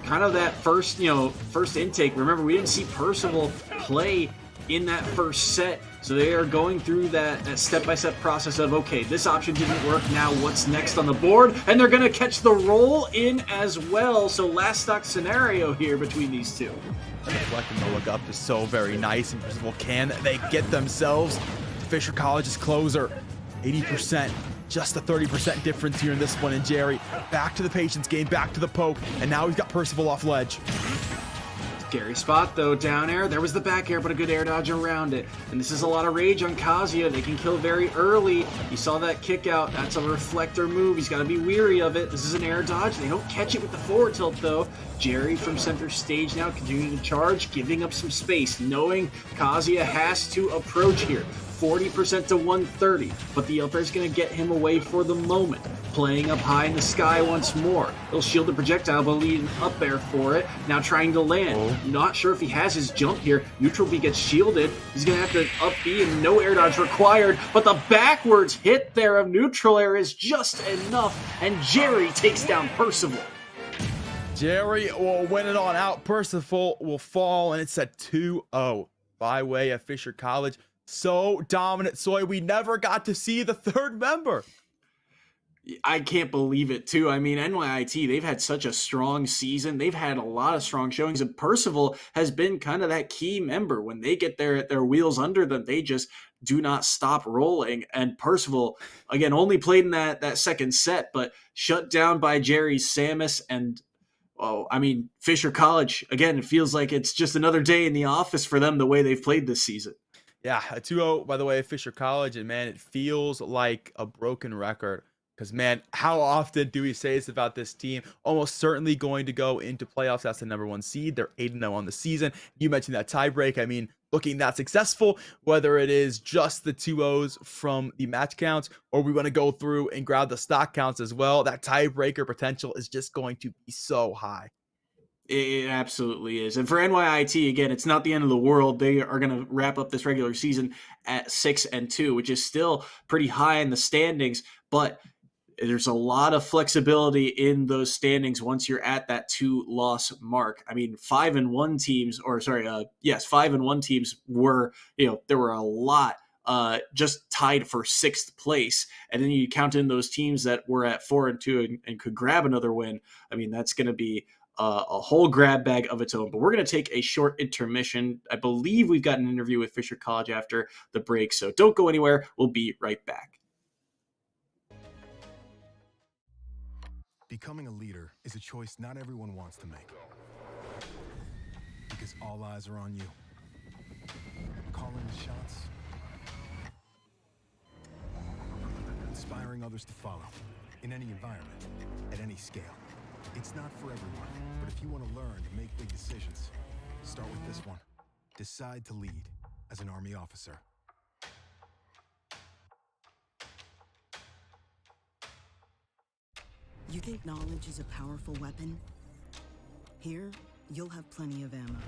kind of that first intake. Remember, we didn't see Percival play in that first set, so they are going through that step-by-step process of, okay, this option didn't work, now what's next on the board? And they're going to catch the roll in as well, so last stock scenario here between these two. Reflecting the look up is so very nice, and first of all, can they get themselves Fisher College's closer? 80%, just a 30% difference here in this one, and Jerry back to the patience game, back to the poke, and now he's got Percival off ledge. Scary spot though, down air. There was the back air, but a good air dodge around it. And this is a lot of rage on Kazuya. They can kill very early. You saw that kick out. That's a reflector move. He's got to be weary of it. This is an air dodge. They don't catch it with the forward tilt though. Jerry from center stage now continuing to charge, giving up some space, knowing Kazuya has to approach here. 40% to 130, but the up air is going to get him away for the moment. Playing up high in the sky once more. He'll shield the projectile, but lead an up air for it. Now trying to land. Not sure if he has his jump here. Neutral B gets shielded. He's going to have to up B and no air dodge required, but the backwards hit there of neutral air is just enough, and Jerry takes down Percival. Jerry will win it on out. Percival will fall, and it's a 2-0 by way of Fisher College. So dominant, Soy. We never got to see the third member. I can't believe it, too. I mean, NYIT, they've had such a strong season. They've had a lot of strong showings, and Percival has been kind of that key member. When they get their wheels under them, they just do not stop rolling. And Percival, again, only played in that second set, but shut down by Jerry Samus and Fisher College. Again, it feels like it's just another day in the office for them the way they've played this season. Yeah, a 2-0, by the way, Fisher College, and man, it feels like a broken record. Because, man, how often do we say this about this team? Almost certainly going to go into playoffs as the number one seed. They're 8-0 on the season. You mentioned that tiebreak. I mean, looking that successful, whether it is just the 2-0s from the match counts, or we want to go through and grab the stock counts as well, that tiebreaker potential is just going to be so high. It absolutely is. And for NYIT, again, it's not the end of the world. They are going to wrap up this regular season at 6-2, which is still pretty high in the standings, but there's a lot of flexibility in those standings once you're at that 2-loss mark. I mean, 5-1 teams, or sorry, 5-1 teams were, there were a lot just tied for 6th place. And then you count in those teams that were at 4-2 and could grab another win. I mean, that's going to be a whole grab bag of its own. But we're going to take a short intermission. I believe we've got an interview with Fisher College after the break, so don't go anywhere. We'll be right back. Becoming a leader is a choice not everyone wants to make. Because all eyes are on you. Calling the shots. Inspiring others to follow. In any environment, at any scale. It's not for everyone, but if you want to learn to make big decisions, start with this one. Decide to lead as an Army officer. You think knowledge is a powerful weapon? Here, you'll have plenty of ammo.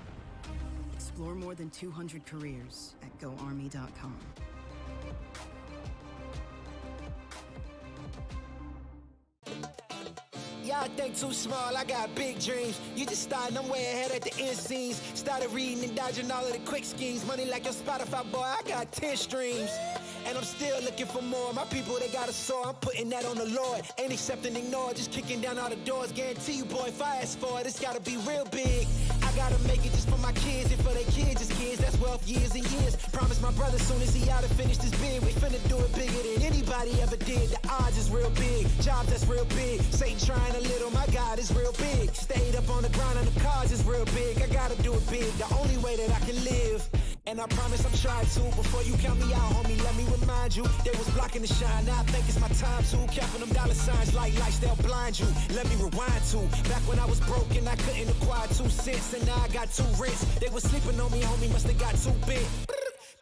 Explore more than 200 careers at GoArmy.com. Y'all think too small, I got big dreams. You just starting, I'm way ahead at the end scenes. Started reading and dodging all of the quick schemes. Money like your Spotify, boy, I got 10 streams. And I'm still looking for more. My people, they got a soar, I'm putting that on the Lord. Ain't accepting, ignore, just kicking down all the doors. Guarantee you, boy, if I ask for it, it's gotta be real big. I gotta make it just for my kids and for their kids' kids. That's wealth years and years. Promise my brother soon as he out and finish this bid, we finna do it bigger than anybody ever did. The odds is real big, jobs that's real big. Satan trying a little, my God is real big. Stayed up on the grind and the cars is real big. I gotta do it big, the only way that I can live. And I promise I'm trying to. Before you count me out, homie, let me remind you. They was blocking the shine, now I think it's my time to. Counting them dollar signs like lights, they'll blind you. Let me rewind to. Back when I was broke and I couldn't acquire 2 cents. And now I got 2 rents. They was sleeping on me, homie, must have got too big.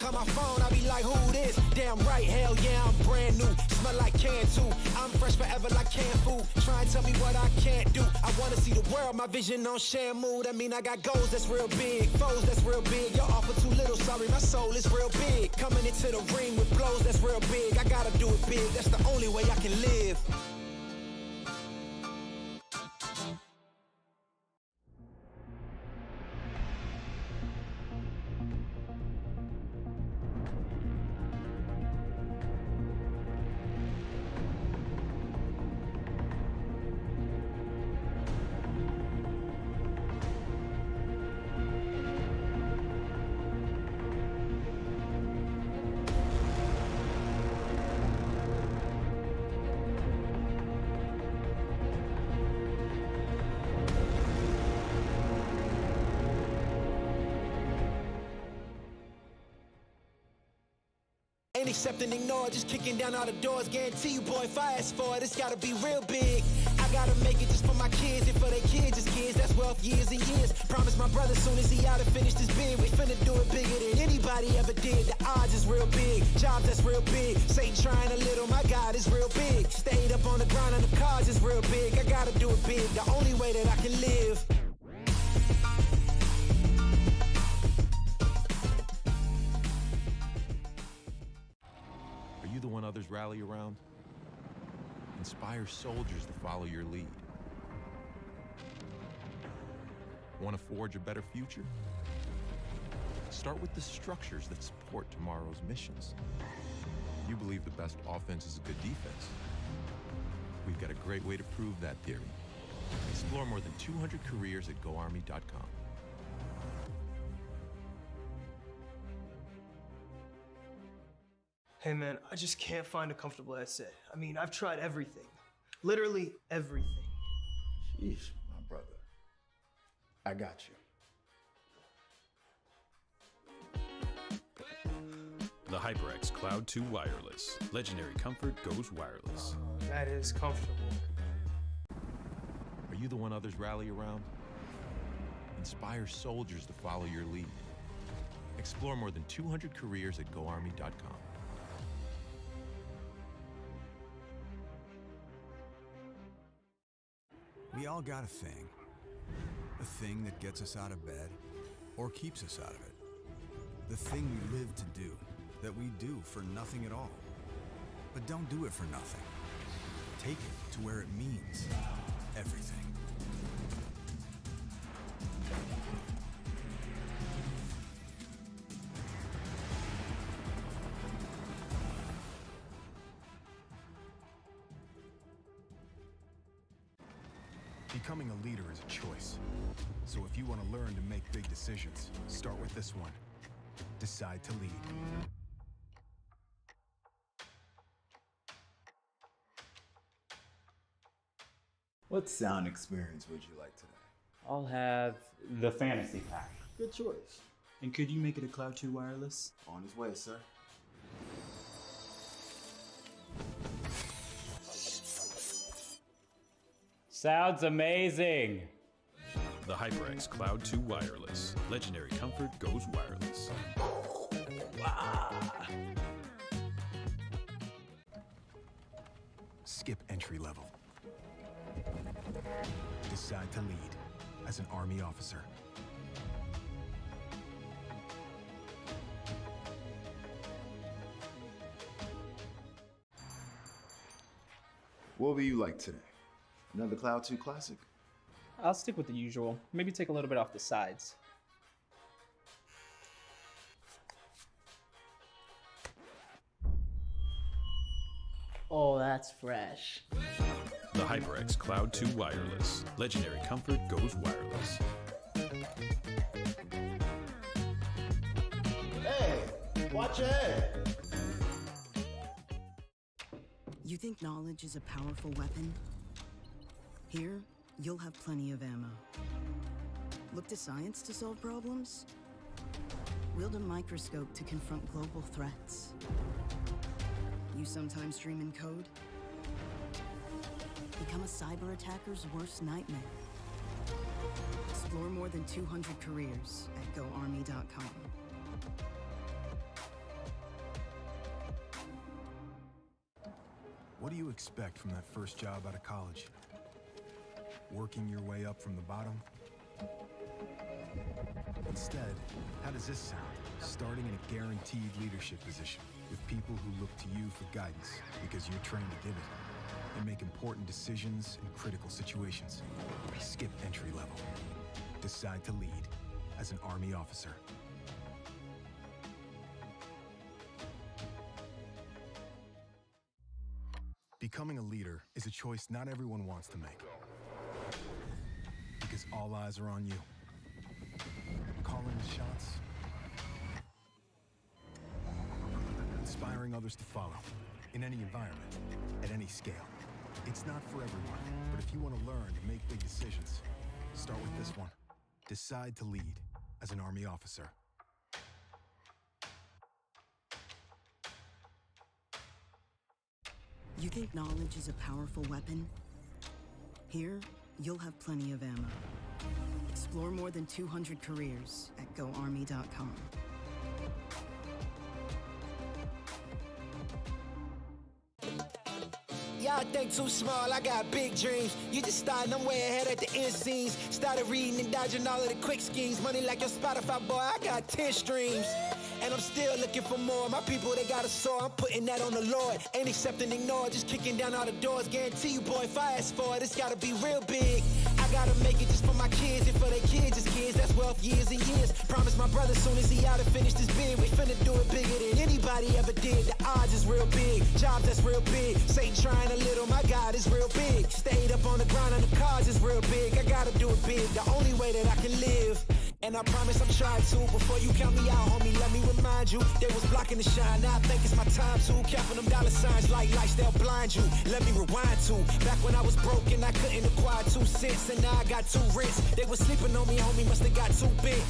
Call my phone, I be like, who this? Damn right, hell yeah, I'm brand new. Smell like can too. I'm fresh forever like canned food. Try and tell me what I can't do. I wanna see the world, my vision on Shamu. That mean I got goals that's real big, foes that's real big. Your offer too little, sorry, my soul is real big. Coming into the ring with blows that's real big. I gotta do it big, that's the only way I can live. Ain't accepting, ignore, just kicking down all the doors. Guarantee you, boy, if I ask for it, it's gotta be real big. I gotta make it just for my kids and for their kids' kids. That's wealth years and years. Promise my brother soon as he out and finish this bid, we finna do it bigger than anybody ever did. The odds is real big, jobs that's real big. Satan trying a little, my God is real big. Stayed up on the grind and the cars is real big. I gotta do it big, the only way that I can live. Are you the one others rally around? Inspire soldiers to follow your lead. Want to forge a better future? Start with the structures that support tomorrow's missions. You believe the best offense is a good defense. We've got a great way to prove that theory. Explore more than 200 careers at GoArmy.com. Hey man, I just can't find a comfortable headset. I mean, I've tried everything. Literally everything. Sheesh, my brother. I got you. The HyperX Cloud 2 Wireless. Legendary comfort goes wireless. That is comfortable. Are you the one others rally around? Inspire soldiers to follow your lead. Explore more than 200 careers at GoArmy.com. We all got a thing. A The thing that gets us out of bed or keeps us out of it. The thing we live to do, that we do for nothing at all. But don't do it for nothing. Take it to where it means everything. Becoming a leader is a choice. So if you want to learn to make big decisions, start with this one. Decide to lead. What sound experience would you like today? I'll have the fantasy pack. Good choice. And could you make it a Cloud 2 wireless? On his way, sir. Sounds amazing. The HyperX Cloud 2 Wireless. Legendary comfort goes wireless. Skip entry level. Decide to lead as an Army officer. What will you like today? Another Cloud 2 classic? I'll stick with the usual. Maybe take a little bit off the sides. Oh, that's fresh. The HyperX Cloud 2 Wireless. Legendary comfort goes wireless. Hey, watch your head. You think knowledge is a powerful weapon? Here, you'll have plenty of ammo. Look to science to solve problems? Wield a microscope to confront global threats. You sometimes dream in code? Become a cyber attacker's worst nightmare. Explore more than 200 careers at GoArmy.com. What do you expect from that first job out of college? Working your way up from the bottom? Instead, how does this sound? Starting in a guaranteed leadership position with people who look to you for guidance because you're trained to give it and make important decisions in critical situations. Skip entry level. Decide to lead as an Army officer. Becoming a leader is a choice not everyone wants to make. Because all eyes are on you. Calling the shots. Inspiring others to follow. In any environment. At any scale. It's not for everyone. But if you want to learn to make big decisions, start with this one. Decide to lead as an Army officer. You think knowledge is a powerful weapon? Here, you'll have plenty of ammo. Explore more than 200 careers at GoArmy.com. Y'all think too small, I got big dreams. You just starting, I'm way ahead at the end scenes. Started reading and dodging all of the quick schemes. Money like your Spotify, boy, I got 10 streams. And I'm still looking for more. My people, they got a soar, I'm putting that on the Lord. Ain't accepting, ignore, just kicking down all the doors. Guarantee you, boy, if I ask for it, it's gotta be real big. I gotta make it just for my kids and for their kids' kids. That's wealth years and years. Promise my brother soon as he out and finish this bid, we finna do it bigger than anybody ever did. The odds is real big, jobs that's real big. Satan trying a little, my God is real big. Stayed up on the ground on the cars is real big. I gotta do it big, the only way that I can live. And I promise I'm trying to. Before you count me out, homie, let me remind you. They was blocking the shine, now I think it's my time to. Counting them dollar signs like lights, they'll blind you. Let me rewind to back when I was broke and I couldn't acquire 2 cents. And now I got 2 rents. They was sleeping on me, homie, must have got too big.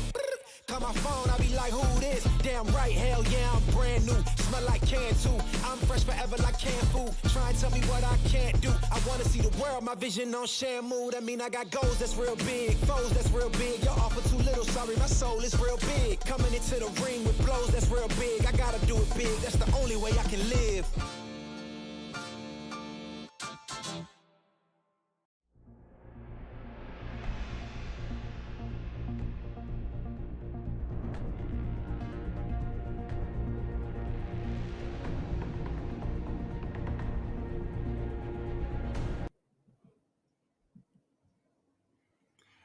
Call my phone, I be like, who this? Damn right, hell yeah, I'm brand new. Smell like can too. I'm fresh forever like canned food. Try and tell me what I can't do. I wanna see the world, my vision on Shamu. That mean I got goals that's real big, foes that's real big. Y'all offer too little, sorry, my soul is real big. Coming into the ring with blows that's real big. I gotta do it big, that's the only way I can live.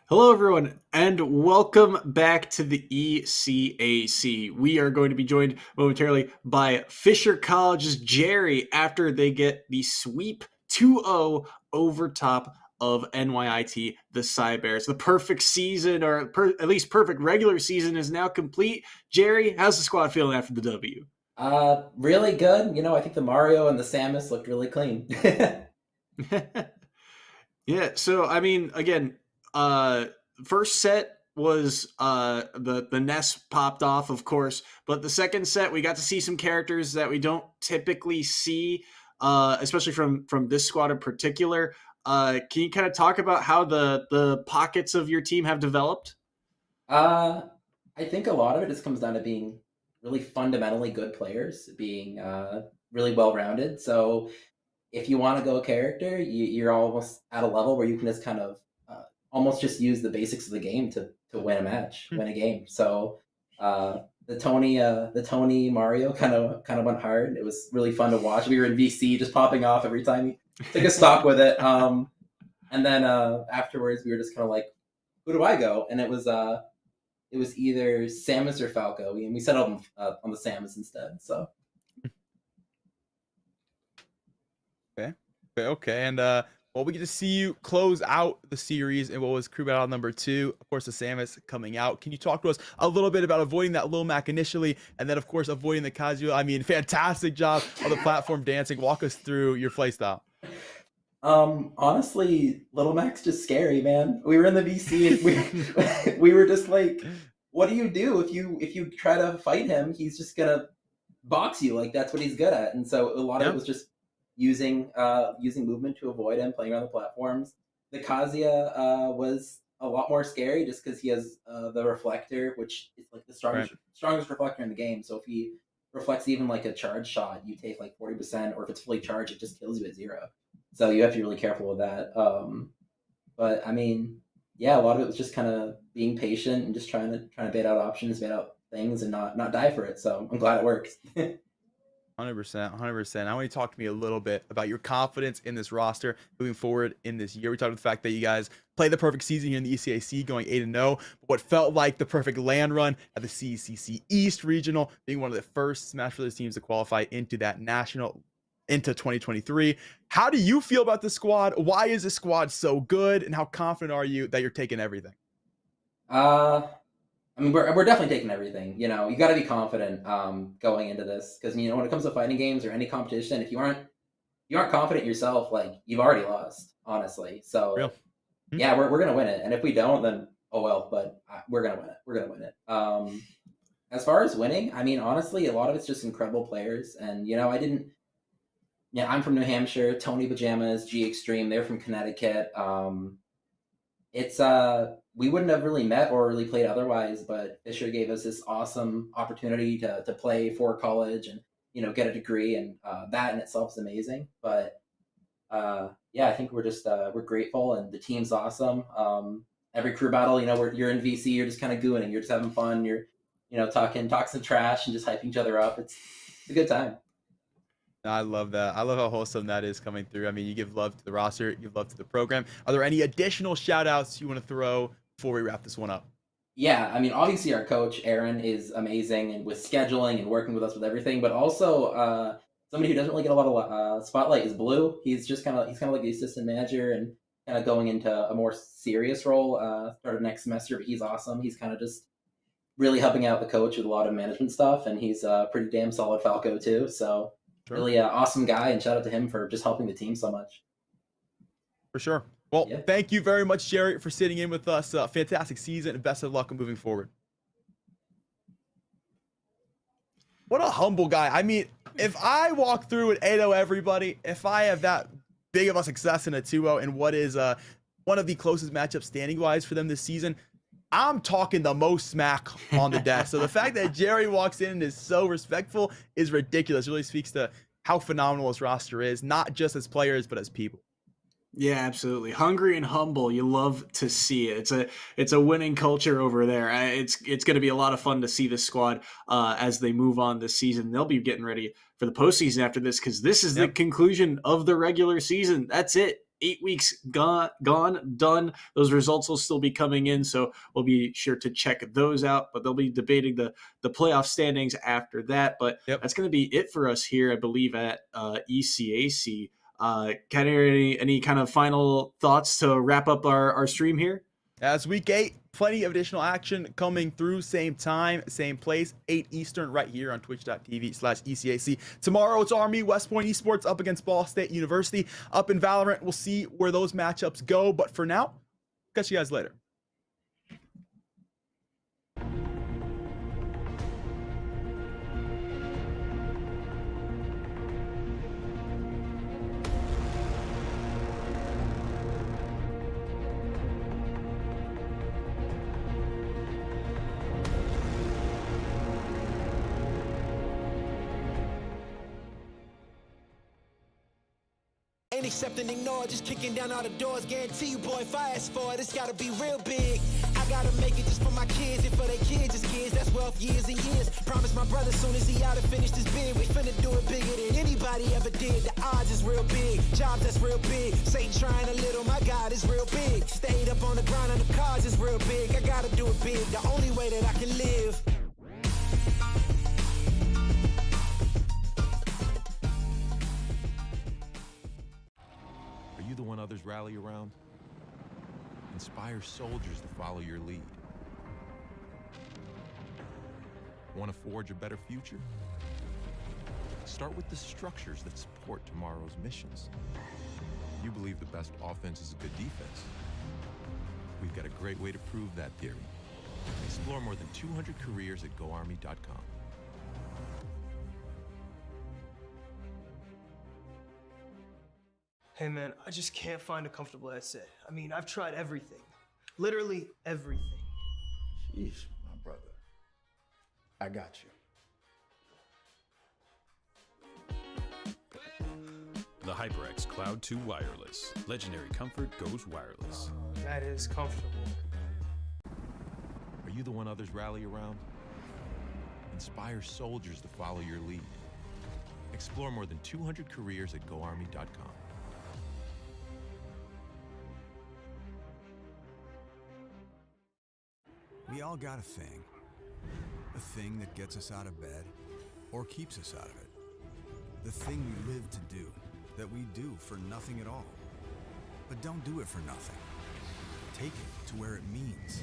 Hello, everyone, and welcome back to the ECAC. We are going to be joined momentarily by Fisher College's Jerry after they get the sweep 2-0 over top of NYIT, the Cybears. The perfect season, or at least perfect regular season, is now complete. Jerry, how's the squad feeling after the W? Really good. You know, I think the Mario and the Samus looked really clean. Yeah, so, I mean, again, first set was the Ness popped off, of course, but the second set we got to see some characters that we don't typically see, especially from this squad in particular. Can you kind of talk about how the pockets of your team have developed? I think a lot of it just comes down to being really fundamentally good players, being really well-rounded. So if you want to go a character, you're almost at a level where you can just kind of almost just use the basics of the game to win a match, win a game. So the Tony Mario kind of went hard. It was really fun to watch. We were in VC just popping off every time he took a stock with it. And then afterwards we were just kind of like, who do I go? And it was either Samus or Falco. We settled on the Samus instead. So Okay. And well, we get to see you close out the series in what was crew battle number 2. Of course, the Samus coming out. Can you talk to us a little bit about avoiding that Lil Mac initially, and then of course avoiding the Kazuya? I mean, fantastic job on the platform dancing. Walk us through your playstyle. Honestly, Little Mac's just scary, man. We were in the VC and we were just like, what do you do if you try to fight him? He's just gonna box you. Like, that's what he's good at. And so a lot of it was just using movement to avoid him, playing around the platforms. The Kazuya was a lot more scary just because he has the reflector, which is like the strongest reflector in the game. So if he reflects even like a charge shot, you take like 40%, or if it's fully charged, it just kills you at 0. So you have to be really careful with that. But I mean, yeah, a lot of it was just kind of being patient and just trying to bait out options, bait out things, and not die for it. So I'm glad it works. 100%. I want you to talk to me a little bit about your confidence in this roster moving forward in this year. We talked about the fact that you guys played the perfect season here in the ECAC, going 8-0, but what felt like the perfect land run at the CCC East Regional, being one of the first Smash Brothers teams to qualify into that national into 2023. How do you feel about the squad? Why is the squad so good, and how confident are you that you're taking everything? I mean, we're definitely taking everything. You know, you got to be confident going into this, because when it comes to fighting games or any competition, if you aren't confident yourself, like, you've already lost, honestly. So yeah, we're gonna win it, and if we don't, then oh well. But we're gonna win it. We're gonna win it. As far as winning, I mean, honestly, a lot of it's just incredible players, and I'm from New Hampshire. Tony Pajamas, G Extreme, they're from Connecticut. We wouldn't have really met or really played otherwise, but Fisher gave us this awesome opportunity to play for college and, get a degree, and that in itself is amazing. But yeah, I think we're grateful, and the team's awesome. Every crew battle, you're in VC, you're just kind of gooing, you're just having fun, you're talking some trash and just hyping each other up. It's a good time. I love that. I love how wholesome that is coming through. I mean, you give love to the roster, you give love to the program. Are there any additional shout outs you want to throw before we wrap this one up? Yeah, I mean, obviously our coach, Aaron, is amazing, and with scheduling and working with us with everything, but also somebody who doesn't really get a lot of spotlight is Blue. He's kind of like the assistant manager and kind of going into a more serious role started next semester, but he's awesome. He's kind of just really helping out the coach with a lot of management stuff, and he's a pretty damn solid Falco too. So really awesome guy, and shout out to him for just helping the team so much. For sure. Well, thank you very much, Jerry, for sitting in with us. Fantastic season, and best of luck moving forward. What a humble guy. I mean, if I walk through at 8-0 everybody, if I have that big of a success in a 2-0 and what is one of the closest matchups standing-wise for them this season, I'm talking the most smack on the desk. So the fact that Jerry walks in and is so respectful is ridiculous. It really speaks to how phenomenal this roster is, not just as players, but as people. Yeah, absolutely. Hungry and humble. You love to see it. It's a winning culture over there. It's going to be a lot of fun to see this squad as they move on this season. They'll be getting ready for the postseason after this, because this is the conclusion of the regular season. That's it. 8 weeks done. Those results will still be coming in, so we'll be sure to check those out. But they'll be debating the playoff standings after that. But that's going to be it for us here, I believe, at ECAC. Any kind of final thoughts to wrap up our stream here? As week 8, plenty of additional action coming through. Same time, same place, 8 Eastern, right here on twitch.tv/ECAC. Tomorrow, it's Army West Point Esports up against Ball State University. Up in Valorant, we'll see where those matchups go. But for now, catch you guys later. Ain't accept and ignore, just kicking down all the doors. Guarantee you, boy, if I ask for it, it's gotta be real big. I gotta make it just for my kids and for their kids' kids. That's wealth years and years. Promise my brother soon as he out and finished his bid, we finna do it bigger than anybody ever did. The odds is real big, jobs that's real big. Satan trying a little, my God is real big. Stayed up on the grind on the cars is real big. I gotta do it big, the only way that I can live. Are you the one others rally around? Inspire soldiers to follow your lead. Want to forge a better future? Start with the structures that support tomorrow's missions. You believe the best offense is a good defense. We've got a great way to prove that theory. Explore more than 200 careers at GoArmy.com. Hey man, I just can't find a comfortable headset. I mean, I've tried everything. Literally everything. Sheesh, my brother. I got you. The HyperX Cloud 2 Wireless. Legendary comfort goes wireless. That is comfortable. Are you the one others rally around? Inspire soldiers to follow your lead. Explore more than 200 careers at GoArmy.com. We all got a thing that gets us out of bed or keeps us out of it. The thing we live to do, that we do for nothing at all. But don't do it for nothing. Take it to where it means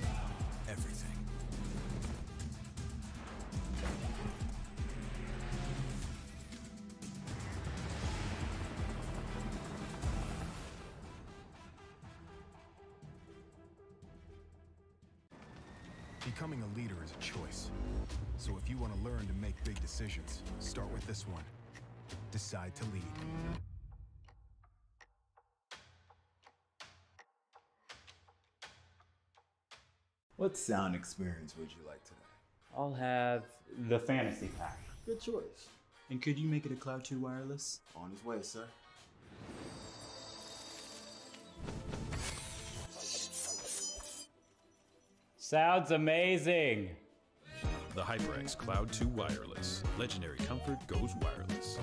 everything. Becoming a leader is a choice. So if you want to learn to make big decisions, start with this one. Decide to lead. What sound experience would you like today? I'll have the fantasy pack. Good choice. And could you make it a Cloud 2 wireless? On his way, sir. Sounds amazing. The HyperX Cloud 2 Wireless. Legendary comfort goes wireless.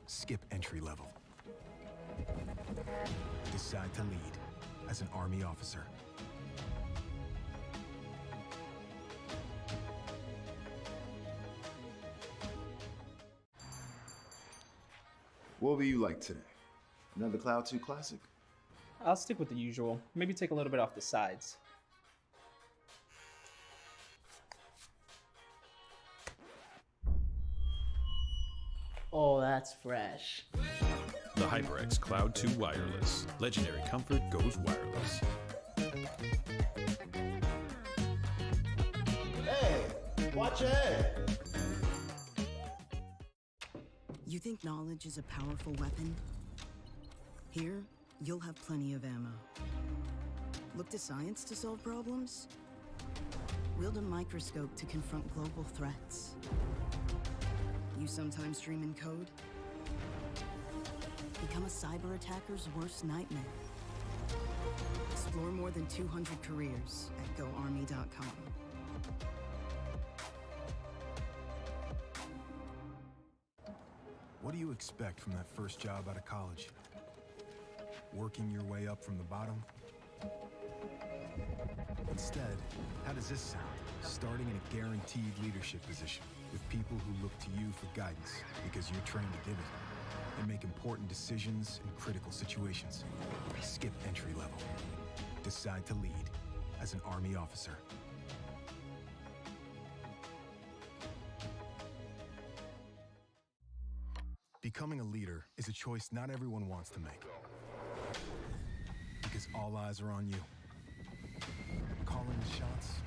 Skip entry level. Decide to lead as an Army officer. What will you like today? Another Cloud 2 classic? I'll stick with the usual. Maybe take a little bit off the sides. Oh, that's fresh. The HyperX Cloud 2 Wireless. Legendary comfort goes wireless. Hey, watch ahead. You think knowledge is a powerful weapon? Here, you'll have plenty of ammo. Look to science to solve problems? Wield a microscope to confront global threats. You sometimes dream in code? Become a cyber attacker's worst nightmare. Explore more than 200 careers at GoArmy.com. What do you expect from that first job out of college? Working your way up from the bottom? Instead, how does this sound? Starting in a guaranteed leadership position with people who look to you for guidance because you're trained to give it and make important decisions in critical situations. Skip entry level. Decide to lead as an Army officer. Becoming a leader is a choice not everyone wants to make. Because all eyes are on you. Calling the shots